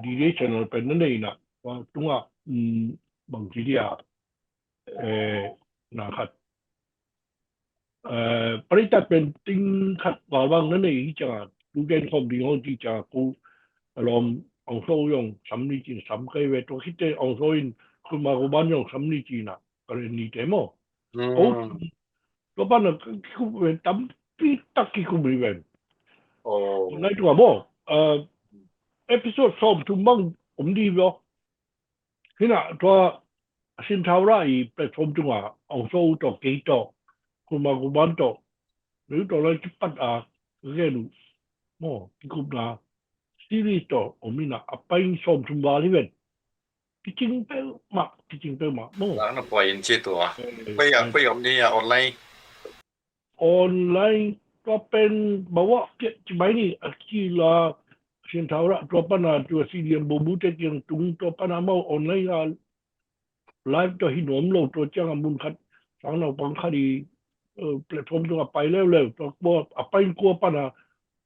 di de channel pe nei na wa tunga bang ji dia na khat paritat pen ting khat wa bang nei cha tu ken kom di hong ji cha ku alom ông số dùng sắm đi chỉ sắm cái về tôi khi thế ông số inคุณมากูบ้านยองสำนีจีน่ะก็เลยนี่เต็มอ่ะโอ้ตัวบ้านน่ะคือเป็นตั้มปีตักกี่กูบริเวณโอ้ในตัวบ่เอพิโซดสองทุ่มบังผมดีบ่ที่น่ะตัวสินทาวราอีไปชมจังหวะองโซ่ต่อเกยต่อคุณมากูบ้านต่อหรือต่ออะไรที่ปัดเรื่องโม่ที่กูน่ะซีรีส์ต่อผมนี่น่ะไปชมทุ่มบาลีเวนที่จริงเป็นมาโม่ แล้วน่ะปล่อยอินชิตัวไปอมนี่ออนไลน์ ออนไลน์ก็เป็นบอกว่าเกี่ยจะไม่นี่ที่เราเชียงทาวระตัวปัญหาตัวสี่เหลี่ยมบูบูเตกียงตุงตัวปัญหามาออนไลน์ไลฟ์ตัวหินหอมโลตัวจ้างมุนคัดสังเราปังคดีแพลตฟอร์มตัวไปเร็วตัวบ่ไปกลัวปัญหา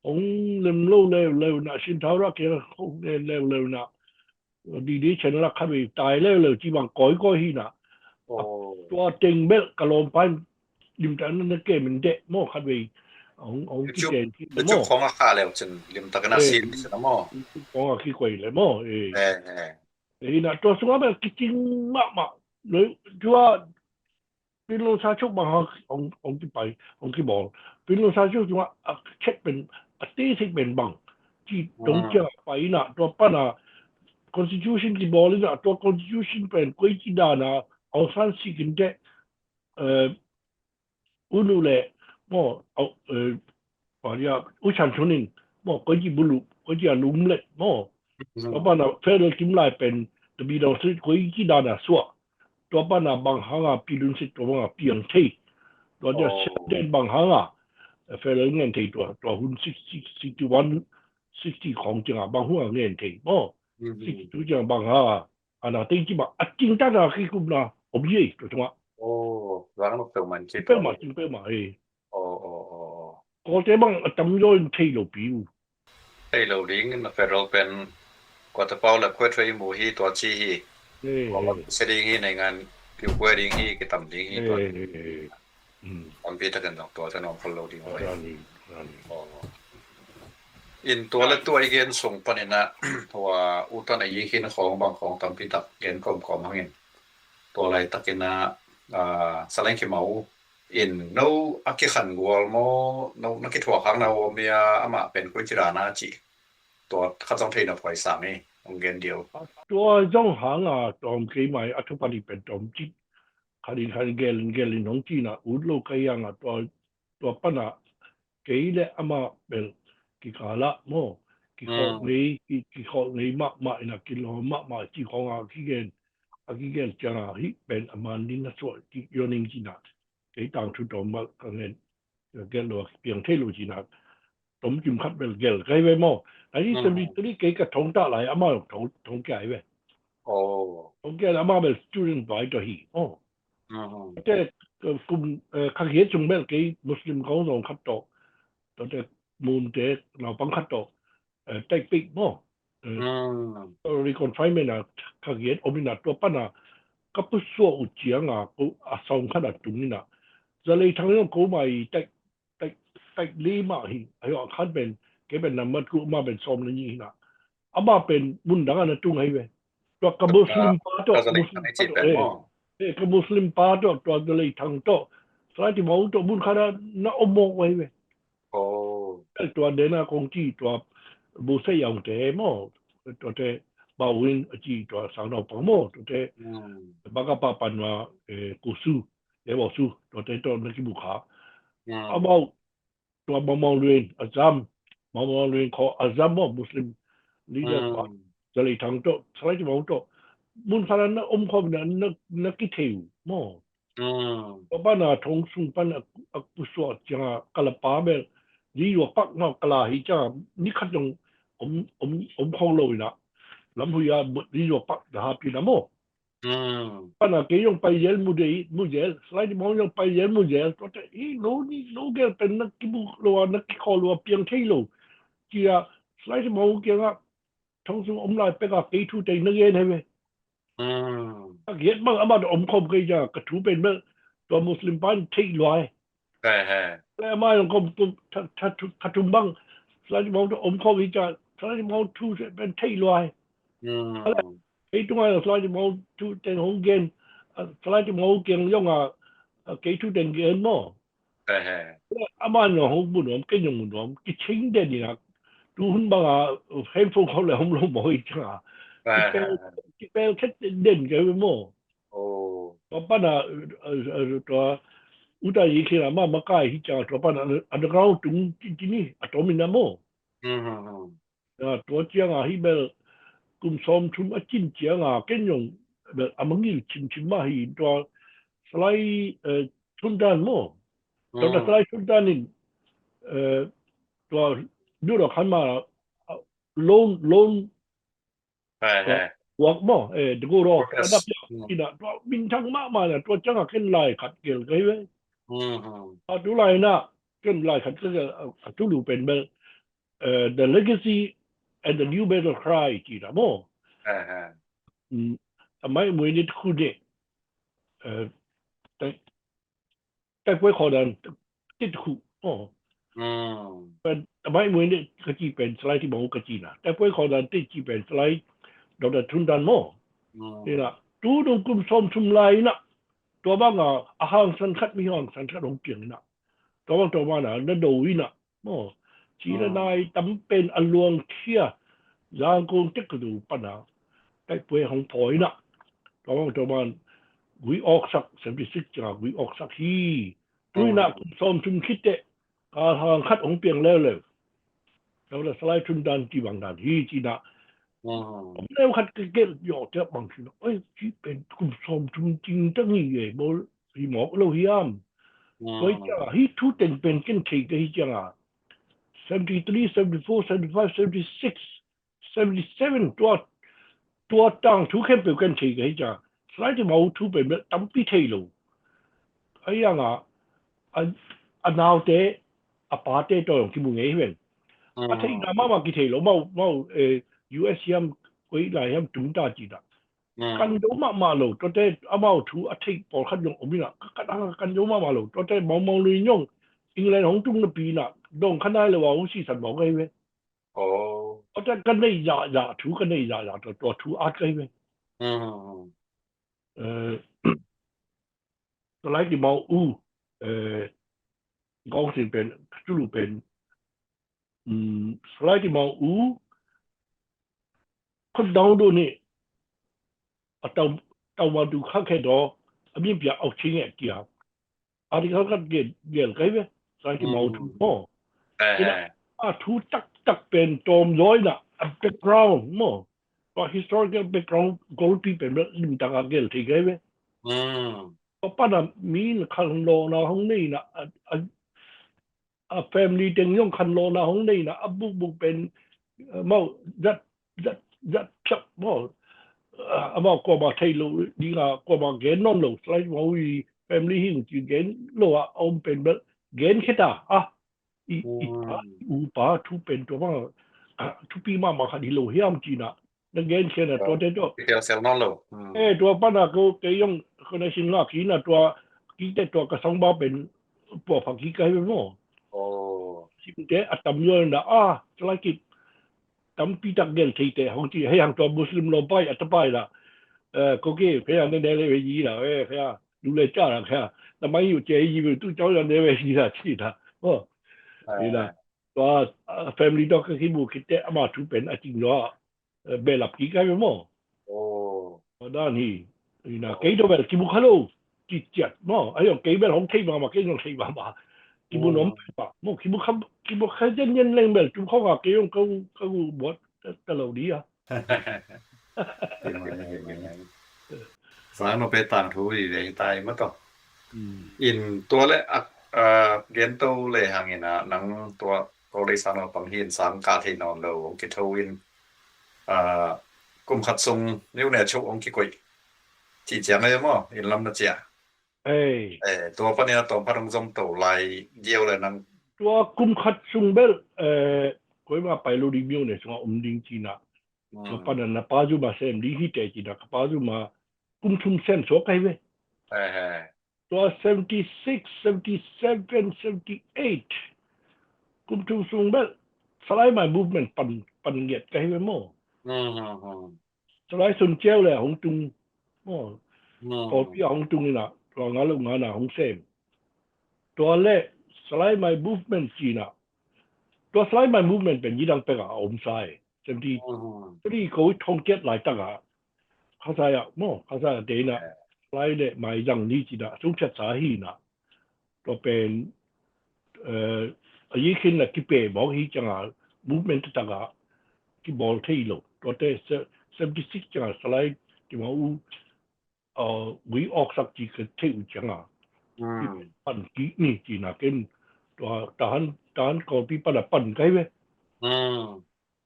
ของเล่มโลเร็วนะเชียงทาวระเกี่ยเขาเร็วนะดีฉันรักเขาไปตายเร็วจีบังก้อยหินะตัวเต็งเบลกะลมไปลิมตันนั่นเกมมันเดะโม่คัดไปของที่เกมที่โม่ของอาคาแล้วจนลิมตะกันซีนนะโม่ของอาคีควายเลยโม่นะตัวสงฆ์แบบจริงมากเลยที่ว่าเป็นโลซาชุกบางของที่ไปของที่บอกเป็นโลซาชุกที่ว่าเช็คเป็นตีสิเป็นบางที่ตรงเจ้าไปนะตัวป้านะ constitution ที่บอกเลยนะตัว constitution เป็นกุยจีดานะเอาสั้นสิกันเดะอุนุเล่โม่เอาว่าเรียกอุชันชนินโม่กุยจีบุลุกุยจีอานุมเล่โม่ตัวป้านะเฟรลกิมไลเป็นตบีดาวสิกุยจีดานะสัวตัวป้านะบางหางปีลุนสิตัวบางเปียงเทตัวจะเสด็จบางหางเฟรลเงินเทตัวหุ่น60ของจังบางหัวเงินเทโม่60จังบางหางอันนั้นที่ว่าจริงจังนะคือคุณนะผมยี่ตัวจังโอ้ร้านมันเปิดมันจริงเปิดมาก็จะบางจำย่อยเทโลปิวเทโลดิ้งมันเฟรลเป็นกว่าจะเป้าแล้วค่อยทรีมูฮีตัวชีฮีเสด็จฮีในงานผิวกล้วยดิ้งฮีกิตำดิ้งฮีตัวคนพิจารณาตัวจะนอนฟอลโล่ดิ้งไว้อินตัวและตัวอีกเกณฑ์ส่งปนินะว่าอุตนายยินของบางของตามพิทักษ์เกณฑ์กรมหังเงินตัวอะไรตักเกณฑ์สลังขี้เมาอินนู้อักขันกัวโมนู้นักกิจหัวข้างเราเมียอามาเป็นกุจิรานาจีตัวข้าต้องเทนเอาไว้สามีองเกณฑ์เดียวตัวจงหางตอมกี่หมายอัฐปฏิเป็นตอมจีขันเกลินของจีน่ะอุดโลกยังตัวปัญหาเกี่ยเลยอามาเป็นกิขาละโม่กิขอนี้มากนะกิโลมากจีของกิเกนจังฮิเป็นอามานินส่วนที่ยอนิงจีน่ะเกี่ยต่างชุดตอมมากันเงินเกลโลเพียงเทโลจีน่ะตอมจิมคัดเป็นเกลใครไว้โม่ไอ้ที่จะมีตัวนี้เกี่ยกับทงตาไหลอามาทงแก่ไว้ทงแก่อามาเป็น student ไปตัวฮีโอ้แต่กลุ่มข้าเขียนจงเป็นเกี่ยมุสลิมเขาส่งคัดต่อแต่มูลเตะเราบังคับต่อไต่ปีกโม่reconfinement นะข้าเขียนอมินาตัวปัญหาก็ผู้สู้อุจจาระก็อาสาขนาดตรงนี้นะจะเลยทางนี้ก็ไม่ไต่ลีมาหิไอ้ขั้นเป็นเก็บเป็นน้ำมันก็มาเป็นซอมนี่นะอามาเป็นมุนดังอันนั้นตรงไหนเว้ยตัวกับมุสลิมป้าตัวกับมุสลิมป้าตัวจะเลยทางตัวสายที่มองตัวมุนขนาดน่าอมองไว้เว้ยตัวเดน่าคงจีตัวบุษยองเตะโม่ตัวเตะบาวินจีตัวสังดอกปังโม่ตัวเตะบางกะปาปันว่ากุซูเดี๋ยวบอกซูตัวเตะตัวนักบุคคา about ตัวมองเรียนอาจารย์มองเรียนขออาจารย์มุสลิมลีดเดอร์ว่าจะเลยทางโตสไลด์มองโตมุนฟารันอมคอมนักกิเทียวมั้งป้านาทงสุนป้านากุศลจังกะละป้าเบลลีว่าปักนอกกะลาฮิจ้านี่ขัดยงอมคองเลยนะลำพูยาลีว่าปักดาปีนะมั้งป้านาเกยงไปเยลมุเยลสไลด์มองยงไปเยลมุเยลตัวแต่โลเกลเป็นนักกิบุรัวนักกิคอรัวเพียงเท่าโลจีอะสไลด์มองเกี่ยงอะทงสุนอมลายไปกับเกยทูเตนักเรียนให้ไหมเกียรติบ้างอามาอมคมเกยจ้ากระถูเป็นเมื่อตัวมุสลิมบ้านที่ลอยแล้วมาอย่างคมถ้าทุ่มบ้างสไลด์มองตัวอมคมอีจ้าสไลด์มองทูเป็นที่ลอยไอ้ตรงนั้นสไลด์มองทูเต็งหงเกนสไลด์มองเกียงย่องอ่ะเกยทูเต็งเกนมั้งอามาอย่างหงบุญผมเก่งอย่างบุญผมกิชิงเด่นนี่นะดูหุ่นบ้างอ่ะเห็นพวกเขาเลยหงลงบ่อยจ้ากิเปลแค่เด่นกันไปมั้งตัวป้าน่ะตัวอุตายขี้ละมาใกล้ที่จ้าตัวป้าน่ะอันดับเราถึงที่นี่อะตอมินะมั้งตัวเจียงอ่ะที่เบลกุมซ้อมชุมอจินเจียงอ่ะเก่งอย่างเบลอามังยิชิมมาให้ตัวสไลด์ชุนดานมั้งตัวสไลด์ชุนดานนี่ตัวดูดอกขันมาลงวักมั้งเดี๋ยวก็รอระดับที่น่ะตัวบินทางมาเนี่ยตัวจังอ่ะขึ้นไล่ขัดเกลกันเว้ยดูไล่น่ะขึ้นไล่ขัดก็จะทุลูเป็นเบลthe legacy and the new battle cry จีน่ะมั้งทำไมมวยนี่คู่เด็กแต่พวกเขาดันติดคู่เป็นทำไมมวยนี่ก็จีเป็นสไลด์ที่มองก็จีน่ะแต่พวกเขาดันติดจีเป็นสไลด์ดอกทุนดันมั้งนี่นะดูตรงกลุ่มซ้อมชุมไล่น่ะตัวบ้างอ่ะอาหารสันคัดมีห้องสันคัดของเกียงน่ะตัวบ้างน่ะนั่นโดยน่ะมั้งชีระนายตำเป็นอลวงเทียยางกงเจ็กกระดูปัญหาแต่พวกของพอยน่ะตัวบ้างวิออกสัก76จังวิออกสักฮีดูน่ะกลุ่มซ้อมชุมคิดเตะอาหารคัดของเปียงแล้วแล้วสไลด์ทุนดันจีบังดันฮีจีน่ะแล้วขัดเกลยอดจะบางทีเอ้ยที่เป็นกลุ่มซ้อมจุงจริงตั้งนี่บอลฮีหมอกเราฮิยามก็จะฮีทุเต็งเป็นกันเทก็ฮีจัง73 74 75 76 77ตัวตั้งทุกเข้มเป็นกันเทก็ฮีจังสไลด์ที่มาทุเป็นตั้มปีเทโลไอ้ยังอันนาวเตะอปาเตะตัวของที่มึงเองเว้ยอาทิตย์หน้ามากี่เทโลมาUS ยามคุยหลายยามจุงตาจีน่ะกันโยมาโลตัวเต้อามาถูอาทิตย์ปอขัดยงอมิน่ะกันโยมาโลตัวเต้มองลุยยงอังกฤษของจุงละปีน่ะดงขนาดเลยว่าอุสิสันบอกไงเว้ยตัวเต้กันได้ยาถูกันได้ยาตัวถูอาร์ตไงเว้ยตัวไรที่มองกองสิเป็นจุลุเป็นสไลด์ที่มองคนดาวดูนี่เอามาดูข้างแค่ดอมีเปียเอาชิ้นเงี้ยกี่ครับอันนี้เขาก็เกี่ยนกันไหมสไลด์ที่มองถูกมั้งถูกตักเป็นโจมย้อยน่ะ background มั้งว่า historical background gold ที่เป็นเรื่องลิมต่างกันที่ไงไหมเพราะป้าน่ะมีคันโลนาห้องนี่น่ะfamily เต็งย่องคันโลนาห้องนี่น่ะบุกเป็นมั่งยัดชับมั่งมั่งก็มาไทยโลดีละก็มาเกณฑ์นอนโลสไลด์ว่าวี family หิ้งจีเกณฑ์โลเอาเป็นแบบเกณฑ์แค่ตาป้าทุเป็นตัวมั่งทุปีมาขัดฮิโลเฮียมจีน่ะนั่นเกณฑ์แค่น่ะตัวเด็ดตัวเซลนอนโลตัวป้าน่ะก็เกย่องคนในสิงห์กีน่ะตัวกีเด็ดตัวกระสังบ้าเป็นพวกผักกีไก่เป็นมั่งสิ่งเด็ดอัตมยนน่ะสไลด์กิตั้มปีตักเกลที่เตะของที่ให้ยังตัวมุสลิมลงไปอัตไปละก็เกี่ยวพยายามในเลเวลยี่ละพยายามดูแลจ้าละพยายามแต่ไม่อยู่เจยี่อยู่ตู้เจ้าในเลเวลยี่ละที่ละนี่ละตัว family dog ก็คิดบุกคิดเตะอามาทุเป็นจริงแล้วเบลับกี่กันไปมั้งด้านนี้นี่นะเกี่ยวกับคิดบุกฮัลโหลจิตจัดมั้งไอ้ยังเกี่ยวกับของที่มาเกี่ยวกับที่มา kibu nom pa mo kibu khajen yen leng bel tu kho ga ke yong ko bot ta lo di à สายมาไปต่างทูดีเลยตายมาต่อ ừ อินตัวเลยเรียนตัวเลยหางเงินนังตัวก็ได้สารปังหินสามกาที่นอนเรากิทวินกลุ่มขัดทรงนิ้วเนี่ยชุกองกิกวยที่เจียงเลยมั้งอินลำนัดเจีย ai ตัวปเนี่ยตัวพลังจมตัวลายเดียวเลยนัง tua kum khat sung bel koi ma pai lo di myo ne so ding chi na so pa na pa ju ba sem di hi te chi na pa ju ma kum thum sem so kai ve เออ tua 76 77 78 kum thum sung bel salai my movement pan ngiat kai ve mo อืม salai sun cheo le hong tung mo ko pi hong tung ni na to nga lo nga na hong sem tua le salai my movement chi na tua salai my movement ben yidang pe ga om sai 73ko thong ket lai ta ga kha sa ya mo kha sa de na salai le mai yang ni chi da sung chat sa hi na to pen a yi khin na ki pe mo hi changa movement ta ga ki bol thei lo to te 76 changa salai ki mo we ok sak chi ke thei changa อืม pan ki ni chi na ken to tan ko pi pa la pan kai ve อืม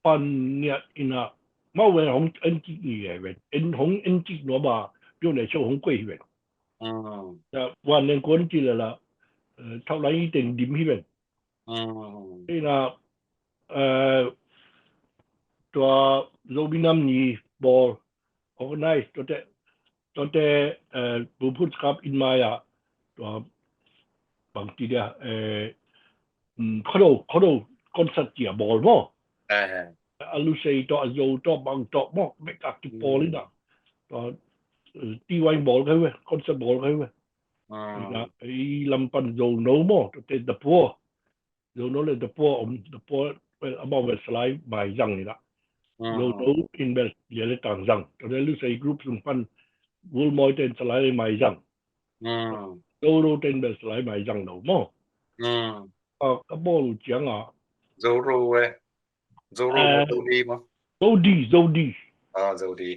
pan niat ina ma we hong en chi ni ve en hong en chi no ba yo ne chou hong kwei ve อืม da wan nen kon chi la thau lai ten dim hi ve อืม ina to lobinam ni ball organize to te bu put cup in maya to bang ti dia khodo concert chi ball mo เออ alu sei to azo to bang to mo me ka ki polina to ti wai ball kai we concert ball kai we อืม na i lampan zo no mo to te the poor zo no le the poor well about the slide by yang ni la อืม zo no in bel ye le tang yang to le lu sei group sung pan wul moi ten slide mai yang อืม zo no ten bel slide mai yang no mo อืม ka ball chiang a โซรูเว้ยโซรูโซดีมั้ง zo di โซดี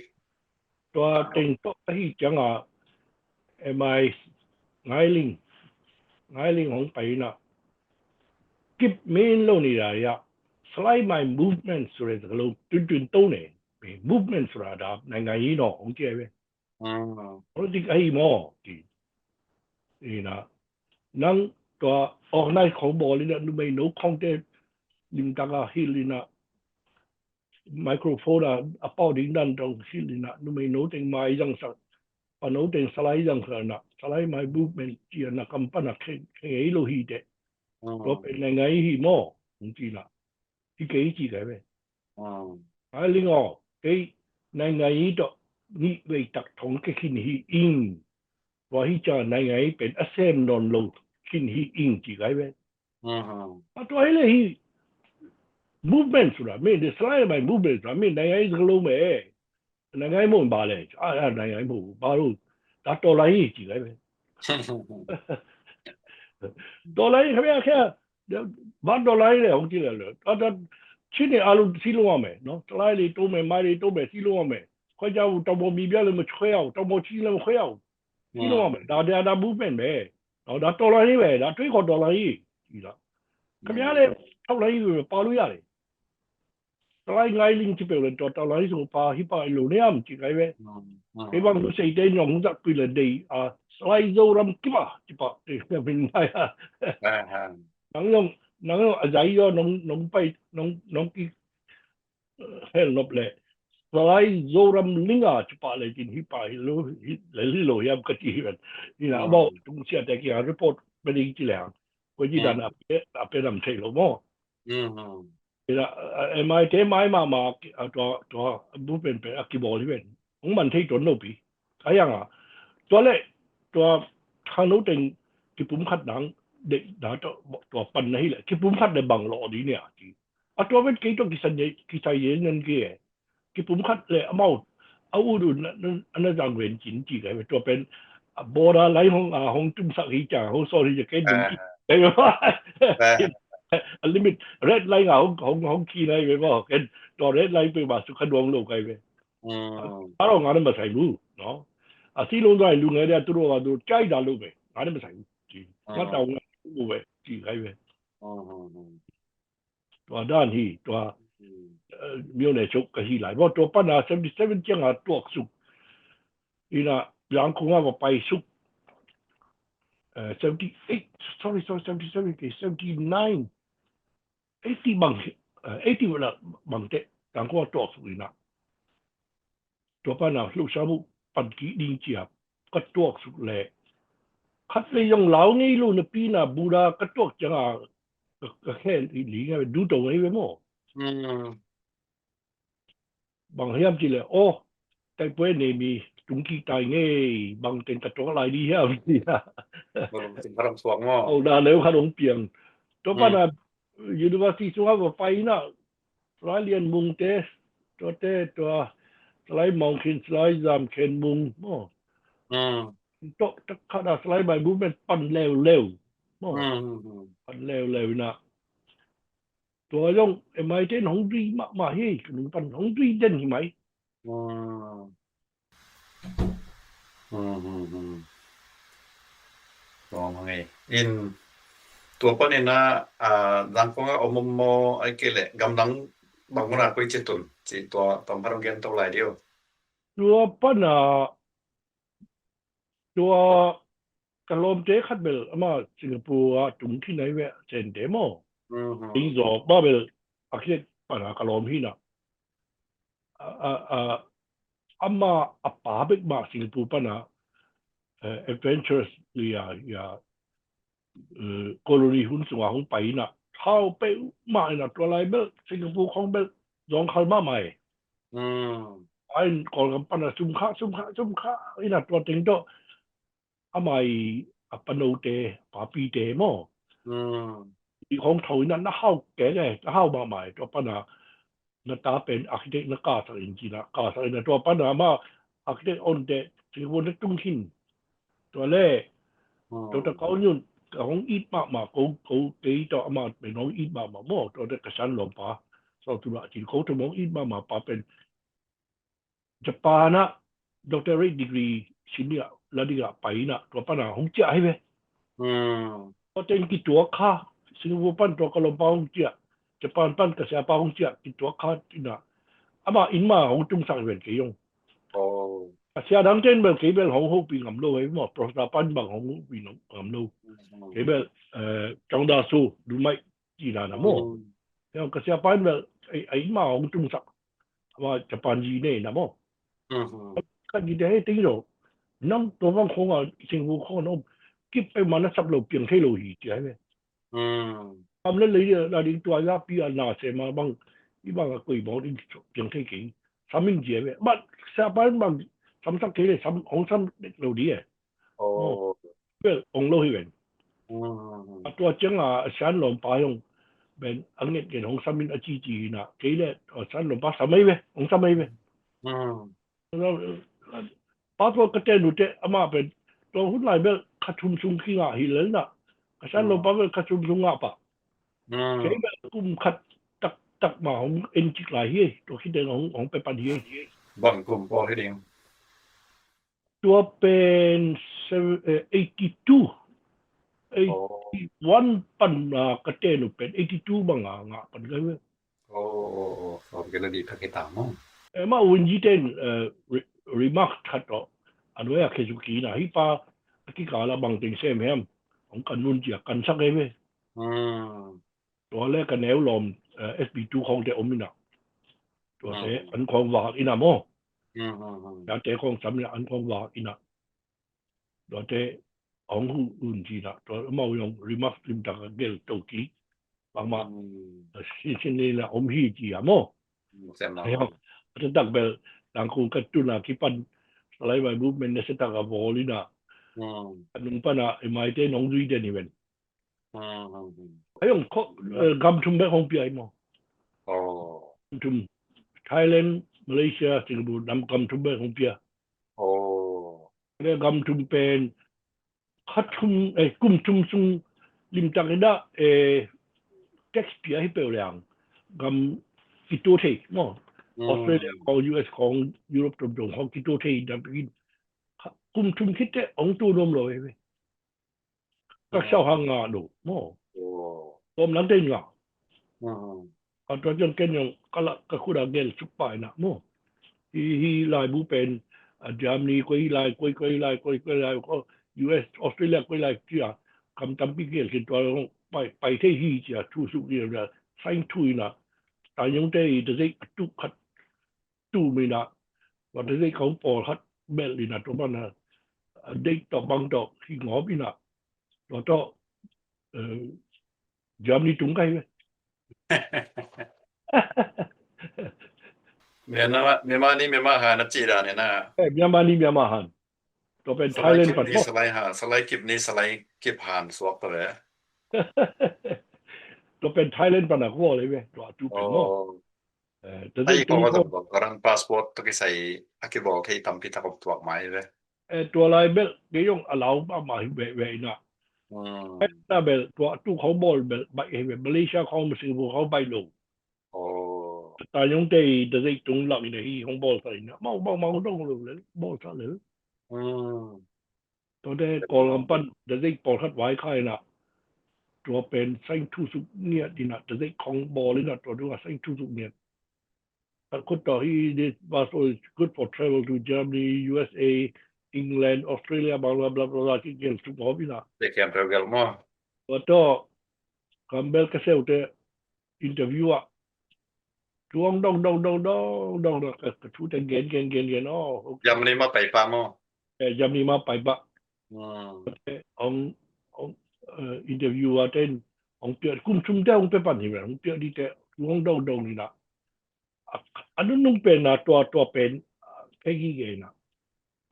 to ten to hi chiang a mai ngai ling hong pai na keep main lo ni da ya slide my movement ဆိုတဲ့စကားလုံးတွင်တုံးတယ် movement ဆိုတာဒါနိုင်ငံရေးတော့ဟုတ်ကဲ့ပဲ อืม politics အဲ့မောဒီနာနန်းတော့ organize ခေါ်ပေါ်လေးနဲ့လူမိန် no content လင်တကဟီလီနာ microphone အပေါဒီနန်တော့ဟီလီနာလူမိန် no တင်မိုင်းយ៉ាងစားပနိုတင်စလိုက်យ៉ាងခရနာစလိုက် my movement ကြီးနာကမ်ပနာခေလိုဟီတဲ့ อืม တော့เป็นနိုင်ငံရေးဟီမောဟုတ်ကြည့်လားဒီကိကြီးတယ်ပဲ อืม အဲ့လင်းတော့ဒီနိုင်ငံရေးတော့နိဝိတထုံးကခင်ဟီအင်းဝါဟီချာနိုင်ငံရေးเป็นအစဲနွန်လုံးခင်ဟီအင်းကြီးပဲ อืม အတော်လေဟီ movement ဆိုတာမင်းဒီ slide မှာ movement ဆိုတာမင်းနိုင်ငံရေးစကားလုံးပဲနိုင်ငံရေးမဟုတ်ပါလေအဲ့နိုင်ငံရေးမဟုတ်ဘူးဘာလို့ဒါတော်လိုင်းကြီးပဲဒေါ်လာခင်ဗျာဘာဒေါ်လာလဲဟုတ်ကြည့်လဲချင်းနေအားလုံးစီးလုံးရမယ်နော်စလိုက်လေးတိုးမယ်မိုင်းလေးတိုးမယ်စီးလုံးရမယ်ခွဲကြဘူးတောင်ပေါ်မီပြလည်းမချွဲအောင်တောင်ပေါ်ချီလည်းမခွဲအောင်စီးလုံးရမယ်ဒါ movement ပဲနော်ဒါဒေါ်လာလေးပဲဒါတွေးခေါ်ဒေါ်လာကြီးကြည့်လားခင်ဗျားလည်းထောက်လိုက်ယူပါလို့ရတယ်စလိုက်ငိုင်းလင်းချစ်ပဲလို့ဒေါ်လာကြီးဆိုပါဟိပါလို့နေရမကြည့်လိုက်ပဲဒီဘက်လူစိတ်တဲ့ညောင်ဇက်ပြလေဒီစလိုက်ဇိုရမ်ကိပါဒီပါဒီမင်းနိုင်nang azai yo nong pai nong ki hel nop le salai zoram linga chpa le kin hi pa lo le lo yam ka ti ben ni na ba tung sia te ki report be ni ti le ko ji dan ape nam thei lo mo ila mai te mai ma to bu ben pe ki bo li ben ong man thei ton no pi ayang a to le to khang no teng ki pum khat dang để đó to pan này là cái bún phát để bằng lọ đi nè chị à to bên cái sai gì nên cái bún phát là mau áo đồ nó rằng quyền chính trị cái to bên border lấy hông hông trung sắc hí chả hông sorry cái đúng ไอ้ว่า แต่ limit red line ของคีย์ไหนไปบ่กันตัว red line ไปมาสุขดวงโลกไกไป อืม အဲ့တော့ငါလည်းမဆိုင်ဘူးနော်အစီလုံးတိုင်းလူငယ်တွေကသူတို့ကသူကြိုက်တာလို့ပဲငါလည်းမဆိုင်ဘူးဒီငါတောင်းလို့ပဲကြည့်ခိုင်းပဲ อืม တော်ဒါနီတော်မြို့နယ်ချုပ်ကရှိလိုက်တော့တော်ပတ်နာ77ကျန်ကတော့စုဒီနာပြန်ခုံကပိုင်စု78 sorry 79 80ဘန်80ဝလာဘန်တဲ့တန်ကောတော့စုဒီနာတော်ပတ်နာလှူရှားမှုပတ်ကြီးဒင်းချာကတော့စုလေခတ်လေယုံလောင်းကြီးလို့နပီနာဘူရာကတော့ကျန်ခဲလီကဒူတော်ဝဲပဲမော อืม บางเฮียมจีเลยโอ้แต่เพื่อนมีจุงกีตายไงบางเป็นตะตัวอะไรดีเฮียมจีนะ มันเป็นพลังสวงง้อ เอาดาเร็วขนมเปียงตัวป้านะยูนิเวอร์ซิตี้สุวรรณไปนะรายเรียนมุงเตสตัวสไลด์มองคินสไลด์จามเคนมุงโม่ อืม ตัวขนาดสไลด์ใบบุ้มเป็นปั่นเร็วโม่ อืม ปั่นเร็วนะตัวย่องไอ้ไม้เต้นของดีมากเฮ้ยขนมปั่นของดีเด่นใช่ไหม อืมลองไงอินตัวป้าเนี่ยนะดังก็เอามุมมอไอ้เกล็ดกำลังบางคนอาจจะจิตตุนจิตตัวตอนพลังเกณฑ์ตัวไหลเดียว ตัวป้านะตัวกะลมเจ๊ขัดเบลอามาสิงคโปร์จุงที่ไหนเวะเซนเดโมอิงจอบ้าเบลอาคิดปัญหากะลมที่น่ะอามาอัปปาเบกมาสิงคโปร์ปัญหาadventurous อย่าโคโลนีหุ่นสว่างของไปน่ะเข้าไปมาน่ะตัวอะไรเบลสิงคโปร์ของเบลยองคัลมาใหม่ไอ้ก่อนกับปัญหาซุ่มค่าไอ้น่ะตัวเต็งโตอาไม่ปนโนเตปาปีเตโมที่ของเท่านั้นน่ะเข้าแก่เลยเข้ามาใหม่ตัวปัญหาน่ะตาเป็นอาร์คิเทคนักกาสักจริงๆนะกาสักน่ะตัวปัญหามาอาร์คิเทคออนเดสิงคโปร์นักจุงหินตัวเล่ตัวตะเขายุ่นของอีทมาเขาตีตัวอามาเป็นน้องอีทมาโมตัวเด็กกระชันหลงป่าสอบตัวละที่เขาจะมองอีทมาป่าเป็นญี่ปุ่นนะด็อกเตอร์ดีกรีชิ้นนี้แล้วดีกว่าไปนะตัวปัญหาของเจ้าให้ไหมก็เจนกี่ตัวค่าสิงคโปร์ปั้นตัวกะลมป้าของเจ้าญี่ปุ่นปั้นกระแสป้าของเจ้ากี่ตัวค่าที่น่ะอามาอินมาของจุงสังเวียนกี่ยงกระแสดังเจนเบลกี่เบลของปีงำโลให้หมดโปรสตาปั้นบางของปีงำโลกี่เบลจังดาสูดูไม่จีน่านะโมแล้วกระแสปั้นเบลไอ้มาของจุงสังว่าญี่ปุ่นจีเน่นะโมก็ดีได้ตีโรน้องตัวบางคนอ่ะสิงคโปร์น้องกิบไปมันนะสับโลเปียงเทโลหีใช่ไหมทำแล้วเลยเราดิ้งตัวยาปีอันน่าเสียมาบางที่บางก็คุยบอกดิ้งเปียงเทกี่สามิงเจี๋ยไหมบัดสาบานบางสามสักเทเลยสามของสามเด็กเราดีอ่ะเพื่อองโลหิเวนตัวเจ้าฉันหลงปายงเป็นอันนี้เกี่ยวของสามิงอจีนะเกี่ยวเลยฉันหลงปาสามีเว้ของสามีเว้แล้วป้าตัวกระเตนดูเตะอามาเป็นตัวหุ่นไหลเบลขัดชุมชุงขี้งาหิเลนน่ะฉันลงป้าเบลขัดชุมชุงงาปะเกี่ยวกับกุมขัดตักมาของเอ็นจิกไหลเฮ้ยตัวคิดเดินของไปปันเฮ้ย บ่อนกลุ่มพอให้ดี ตัวเป็น81ปันกระเตนเป็น82บางงาปันเลยเว้ยสอบกันดีพักตามมั้งมาวันจีเต้นremark ทัดต่ออันนี้เคสุกีนะฮิปาที่กาลบางติงเซมแฮมของกันนุ่นเจียกันสักเลยเว้ยตัวแรกกันแนวลมSB2 ของเดอมินะตัวเสอันของวาอินาโมแล้วเจ้ของสำเร็จอันของวาอินะตัวเจ้ของหุ่นจีนะตัวมาอย่าง remark ริมตะกันเกลโตกีบางมาสิ่งนี้แหละฮีจีอะโมเซมนะจะตักเบลหลังคูกัดตุนาคิปันอะไรไปบุบมันเนี่ยจะตักกับบอลินะนุ่งปนะไอ้ไม้เต้น้องดุยเดนิเวนไอ้ยังเขากำทุ่มแบบของพี่ไอ้โมทุ่มไทยแลนด์มาเลเซียสิงคโปร์นำกำทุ่มแบบของพี่แล้วกำทุ่มเป็นคัดทุ่มกุ้มทุ่มซุง ลิมจังนะเท็กซ์เปียให้เปล่าอย่างกำกิโตเทมอออสเตรเลียของ US ของยุโรปตรงๆของกิโตเทดับกินคุมทุมคิดแต่องตัวนมเลยเว้ยก็เช่าหางาดูมอตัวนั้นได้งาเอาตัวจนเกินยังก็ละก็คุณอาเกลสุดไปนะมอฮีไลบุเป็นจามนีก็ฮีไลก็ฮีไลก็ US ออสเตรเลียก็ฮีไลที่อ่ะคำจำปีเกลคือตัวไปที่ฮีจะทุสุกเดียวจะใช้ทุยนะแต่ยังได้จะได้ตุขัดตู้ไม่นะว่าจะได้เขาปอดขัดเบลลีนะตัวมันนะได้ต่อบางต่อที่งอพี่นะตัวต่อจามนีจุงไกไหม เมียมานี่เมียมาหานัดจีราเนี่ยนะ မြန်မာနီမြန်မာဟန်တော့เป็น สไลด์ Thailand คลิป ปัด นี้สไลด์หาสไลด์คลิปนี้สไลด์คลิปผ่านสวบไปเลย တော့เป็น Thailand ปัดนะก็เลยเว้ยตัวจูเป็นเนาะแต่ ไอ้ ได้ ก็ ตุ้ง ว่า ก็ ต้องการพาสปอร์ตต้องใส่อากิบอกให้ทำพิธีกรรมตัวใหม่เลย ตัวลายเบลเกยงอลาวมาเวนะน่าเบลตัวตู้เขาบอลเบลไปเมาเลเซียเขาไม่ซื้อพวกเขาไปลงแต่ยังได้จะได้ตุ้งหลักในที่ของบอลใส่นะเมาต้องลงเลยบอลซะเลยตัวได้กอลัมปันจะได้ปอดทัดไว้ใครนะตัวเป็นไซทูสุเนี่ยดีนะจะได้ของบอลเลยนะตัวดูว่าไซทูสุเนี่ยแต่คนต่อที่ this was good for travel to Germany USA England Australia blah blah blah blah ที่เกี่ยวสุขภาพนะ เด็กแกมเปรี้ยวมั้ง แล้วก็คำเบลก็เซลต์อินเตอร์วิวอ่ะช่วงดองก็ชูแต่เกณฑ์อ๋อย ามนี้มาไปปามั้ง ยามนี้มาไปปะองอินเตอร์วิวอ่ะเต้นองเปียคุ้มชุ่มเต้องเปียปันนี่แหละองเปียดีแต่ช่วงดองนี่นะอันนั้นนุ่งเป็นนะตัวเป็นแค่กี่เกณฑ์นะ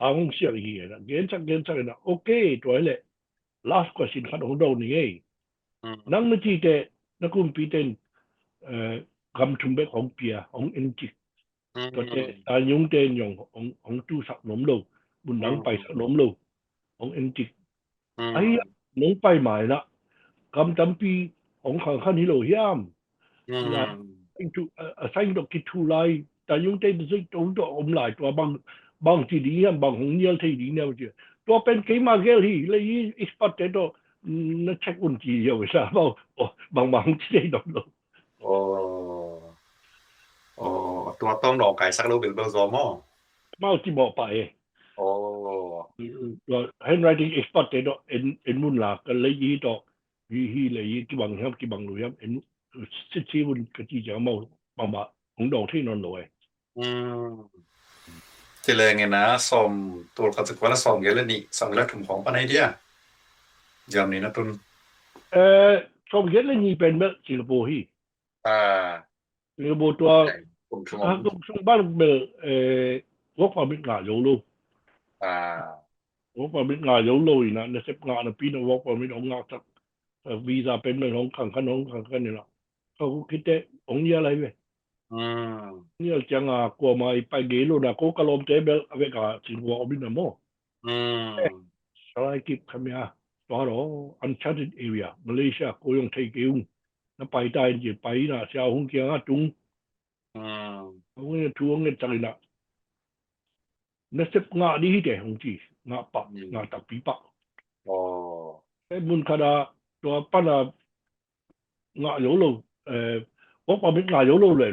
องเสียกี่เกณฑ์นะเกณฑ์สักนะโอเคตัวเลย last question ขันของดองนี่เองนั่งนาทีแต่นักกุมปีเต้นคำชุมเบกของเปียของเอ็นจิกก็แต่ตายุงเต้นของตู้สักหนมโลบุญหนังไปสักหนมโลของเอ็นจิกไอ้หนงไปหมายละคำจำปีของขันฮิโรฮิมนะใส่ดอกกิทูไลแต่ยุงเต้นจะตรงตัวอมหลายตัวบางที่ดีบางของเนียลที่ดีเนี่ยเจ้าตัวเป็นเกมาเกลฮีเลยอีสปอตเตโตนั่นเช็คอุ่นจีเยอะใช่ไหมบางที่ได้ดอกลงตัวต้องรอไก่สักลูกเป็นเบอร์ซอมั้ง เมาที่บอกไปตัว handwriting expert เนาะเอ็นมุนหลักกันเลยยี่ต่อยี่เลยยี่กี่บางครับกี่บางหน่วยครับเอ็นสิบุญกะจีจะเมาบางของดอกที่นอนลอยที่แรงไงนะสมตัวเขาจะว่าละสมเยอะเลยนี่สมแล้วถุงของปนไอเดียยามนี้นะตุนสมเย็นเลยนี่เป็นแบบสิงคโปร์ฮีสิงคโปร์ตัวช่วงบ้านเบลวอกความเป็นงานอยู่ลูวอกความเป็นงานอยู่เลยนะในเซปงานนะปีนั้นวอกความเป็นของงานสักวีซ่าเป็นเรื่องของขังขันนี่แหละเขาคิดแต่องค์อะไรเว้ยนี่จังกลัวมาไปเกลูนะก็กลมเตเบลเอาไปกับสิงคโปร์บินนะมั้งสไลด์กิบคำนี้ตัวเรา uncharted area มาเลเซียก็ยังไทยเกี่ยวนั่นไปได้ยังไปนะเช้าหุ่นเกี่ยงจุงหุ่นช่วงเงี้ยจังนะนั่นเสพงาดีที่เดียวหุ่นจีงาปะงาตะปีปะไอ้บุญคดาตัวปั้นงาโยโลว่าความเป็นงาโยโลเลย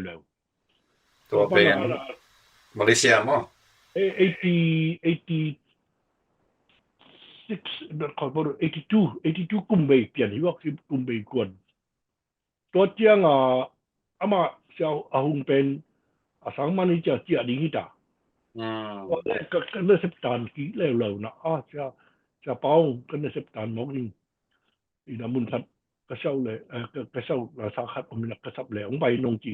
ตัวเป็นมาเลเซียมั้ง82กุมเบย์เปลี่ยนที่ว่าคือกุมเบย์กวนตัวเจียงอามาเจ้าอาหุงเป็นสังมันนี่จะเจียดีที่ตาว่าแรกก็เนื้อเสพตันกี่เร็วๆนะจะเป้าก็เนื้อเสพตันมองนี่อีน้ำมุนทัดกระเช้าเลยกระเช้าสาขาผมมีนักกระสับเลยองไปนงจี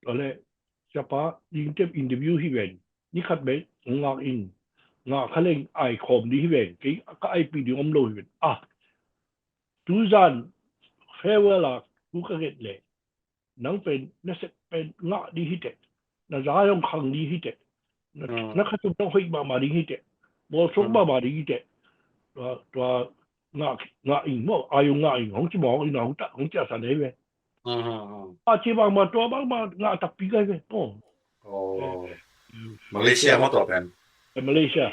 ตอนแรกจะป้ายิงเจ็บอินเตอร์วิวที่เวนนี่ขัดเบย์งาอินงาเขาเล่นไอคอมดีที่เวนก็ไอปีดีอมโลที่เวนดูซันเฟเวอร์ละกูก็เก็ตเลยนั่งเป็นนั่นเป็นงาดีที่เด็ดนั่นร้ายองขังดีที่เด็ดนั่นข้าจุดต้องให้มาดีที่เด็ดบอลส่งมาดีที่เด็ดตัว ngã in mo ayo ngã in hong chi mo in hong cha sa nei ve อืม a chi bang ma to bang ma ngã tak pi gai ve mo โอ้มาเลเซียมาต่อเป็น Malaysia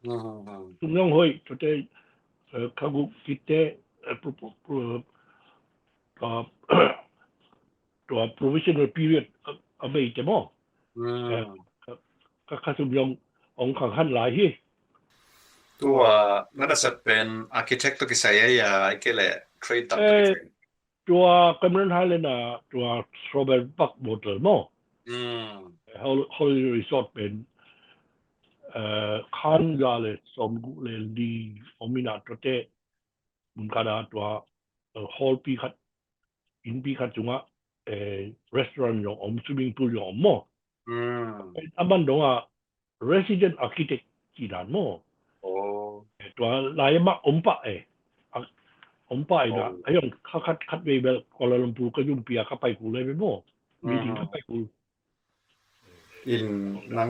อืม tum yong hoi to te kagu kite to provisional period abai te mo อืม ka tum yong ong khang han lai hi ตัวนั่นจะเป็น architect ตัวที่ใช้ยาไอ้เกล่เทรดตัดตัวที่ ตัวกำลังหาเลยนะตัว strawberry park bottle mo อืม holiday resort เป็นคันยาเลยสมกุเลยดีอมินาตัวเตมุนกาดาตัว hall ปีขัดอินปีขัดจุงะrestaurant ยองอม swimming pool ยอง mo อืม อามันดงอ่ะ resident architect จีดาน mo โอ้ ตัวลายมะอมปะอมปะนะไอ้ยองคัดเวเบลกอลาลัมปูก็ยุ่งเปียเข้าไปกูเลยไป mo มีถึงเข้าไปกู อินนัง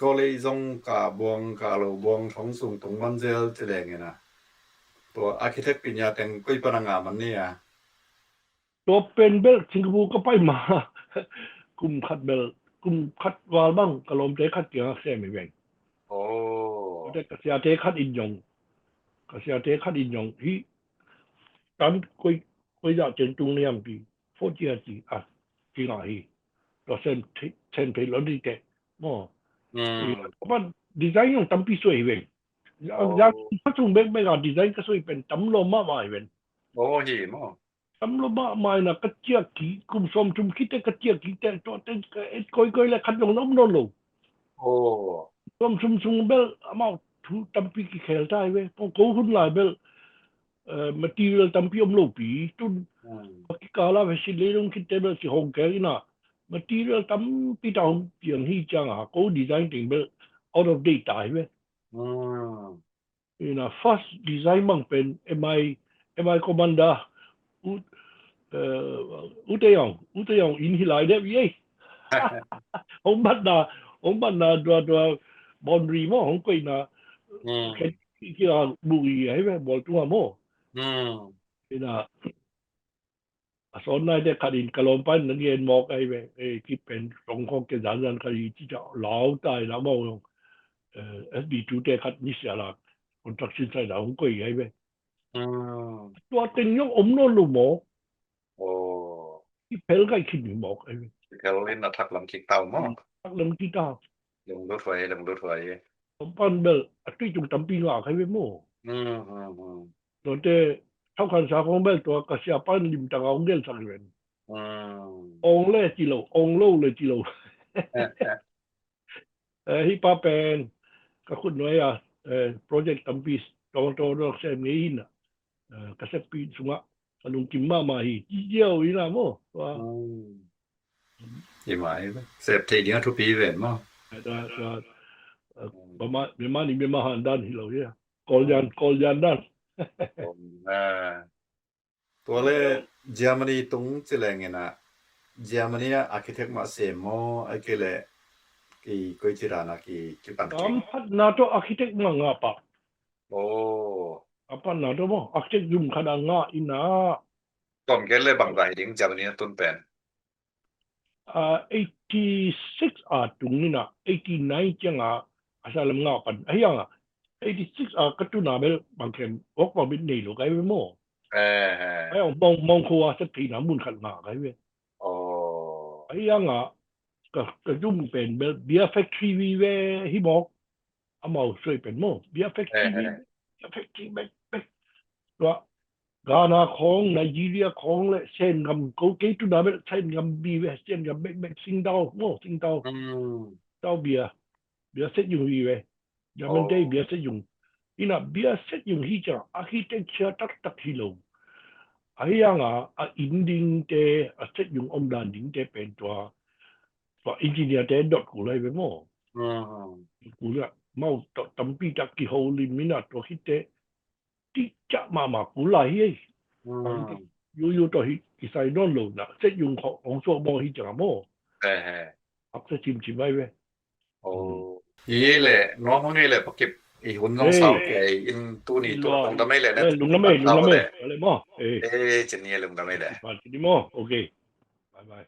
ก็เลยส่งกาบวงกาโลบวงท้องสูงตรงมันเจลจะแรงไงนะตัว architect ปัญญาแต่งกุยปนังงามันเนี่ย ตัวเป็นเบลสิงคโปร์ก็ไปมา กุมคัดเบลกุมคัดวาลบ้างกะลมเตคัดเกียงเสียไม่แบ่ง โอ้ แต่กษาเตคัดอินยงกษาเตคัดอินยงที่ตอนคุยจะเจนตุงเนียมปีโฟเจียจีอ่ะจีน่าฮีตัวเส้นเพลลดีเตมอ อืม ว่าดีไซน์ยงตั้มปีสวยเว้ยอยากพัฒนาเบกดีไซน์ก็สวยเป็นตั้มลมมาไม่เว้ย โอ้หิมอ่ะ ตั้มลมมาไม่นะกระเจียกีกุมสมจุมคิดแต่กระเจียกีแต่ตัวเต้นก้อยเลยขัดลงน้ำนนลง โอ้ Som bel amount tu tampi ki khel tai we pon ko hun lai bel material tampi lo pi tun อืม ki kala ve si le long ki te bel si hong ke ina material tampi taung piang hi chang a ko design ting bel out of date tai we อืม ina first design mang pen mi commander u te yong in hi lai de ye ông bắt na đua boundary mo ông quay na อืม cái là bùi ấy về bỏ tua mo อืม thì là son này để khai in kalom pan nang yen mo cái về cái pen trong không cái giản dân khai chỉ cho lão tài lão mo SB2 để khai như thế là construction site là ông quay ấy về อืม tua tình nhung ông nó lu mo โอ้ cái pel cái khi ni mo ấy về แคโรลินน่ะทักลำคิกเต่ามั้ง các lần kita ลงรถไฟลงรถไฟ ông pan bel tuy chúng tâm pin ngà cái về mo อืมอืมอืม rồi thế sau khi sa phong bel tua cái siapa lim tang ông del sang về อืม องเล่จิโลองโลเลยจิโลฮิปาเป็นก็คุณน้อยอ่ะโปรเจกต์ตั้มปีโตเซมนี้นะก็เซปีสุงะกลุงกิมมามาฮีจีเจียวอีน่ะโมว่า อืมยี่หมายเสพทีเดียวทุกปีเว้นมั้ง ประมาณนี้มีมาหันด้านฮิโลเนี่ยกอลยันด้าน ผมตัวเลเยอรมนีตรงจะแรงไงนะเยอรมนีอาร์คิเทคมาเสมโมไอ้เกลกี่กุยจิรานะกี่ปัน ตา กิ่ ม ง พัฒนาตัวอาร์คิเทคมังงะปะ โอ้ apa na to moอาร์คิเทคยุ่งขนาดงะอินะ ต้นเกลเลยบางรายดิ้งเยอรมนีต้นเป็น 86 tụng ni na 89 chang asalam nga pan ayang 86 katu na bel bangkem ok ba bin nei lo kai mo ayang mong ko sa ti na mun khat nga kai we โอ้ ayang ka jum pen bel beer factory we we hi mo amao soi pen mo beer factory back wa Ghana ของไนจีเรียของและเส้นกำเขาเกตุนาเบเส้นกำบีเวเส้นกำเบกซิงดาวโม่ซิงดาว อืม ดาวเบียเซ็ตอยู่เวยามันได้เบียเซ็ตอยู่อีน่ะเบียเซ็ตอยู่ที่จะอาร์คิเทคเจอร์ตักฮิโลไอ้ยังอินดิ้งเตเซ็ตอยู่อมดานดิ้งเตเป็นตัวอินจิเนียร์เตดอทกูเลยไปโม่ อืม กูเนี่ยเมาตั้มปีจักกี่โฮลิมินาตัวฮิเตที่จะมากูไล่เฮ้ย อืม อยู่ตัวที่ใส่นอนลงนะเซ็ตยุงของโซมองที่จะโม่อัพเซ็ตชิมไว้เว้ย โอ้ยี่เลยน้องนี่เลยปกิบ อีหุ่นต้องเศร้าแกอินตัวนี้ตัวลงดำไม่เลยนะ ลุงละเมย์ลุงละเมย์อะไรมั้ง เอ๊ะจะเนี่ยลงดำไม่เลย มาที่นี่มั้งโอเคบายบาย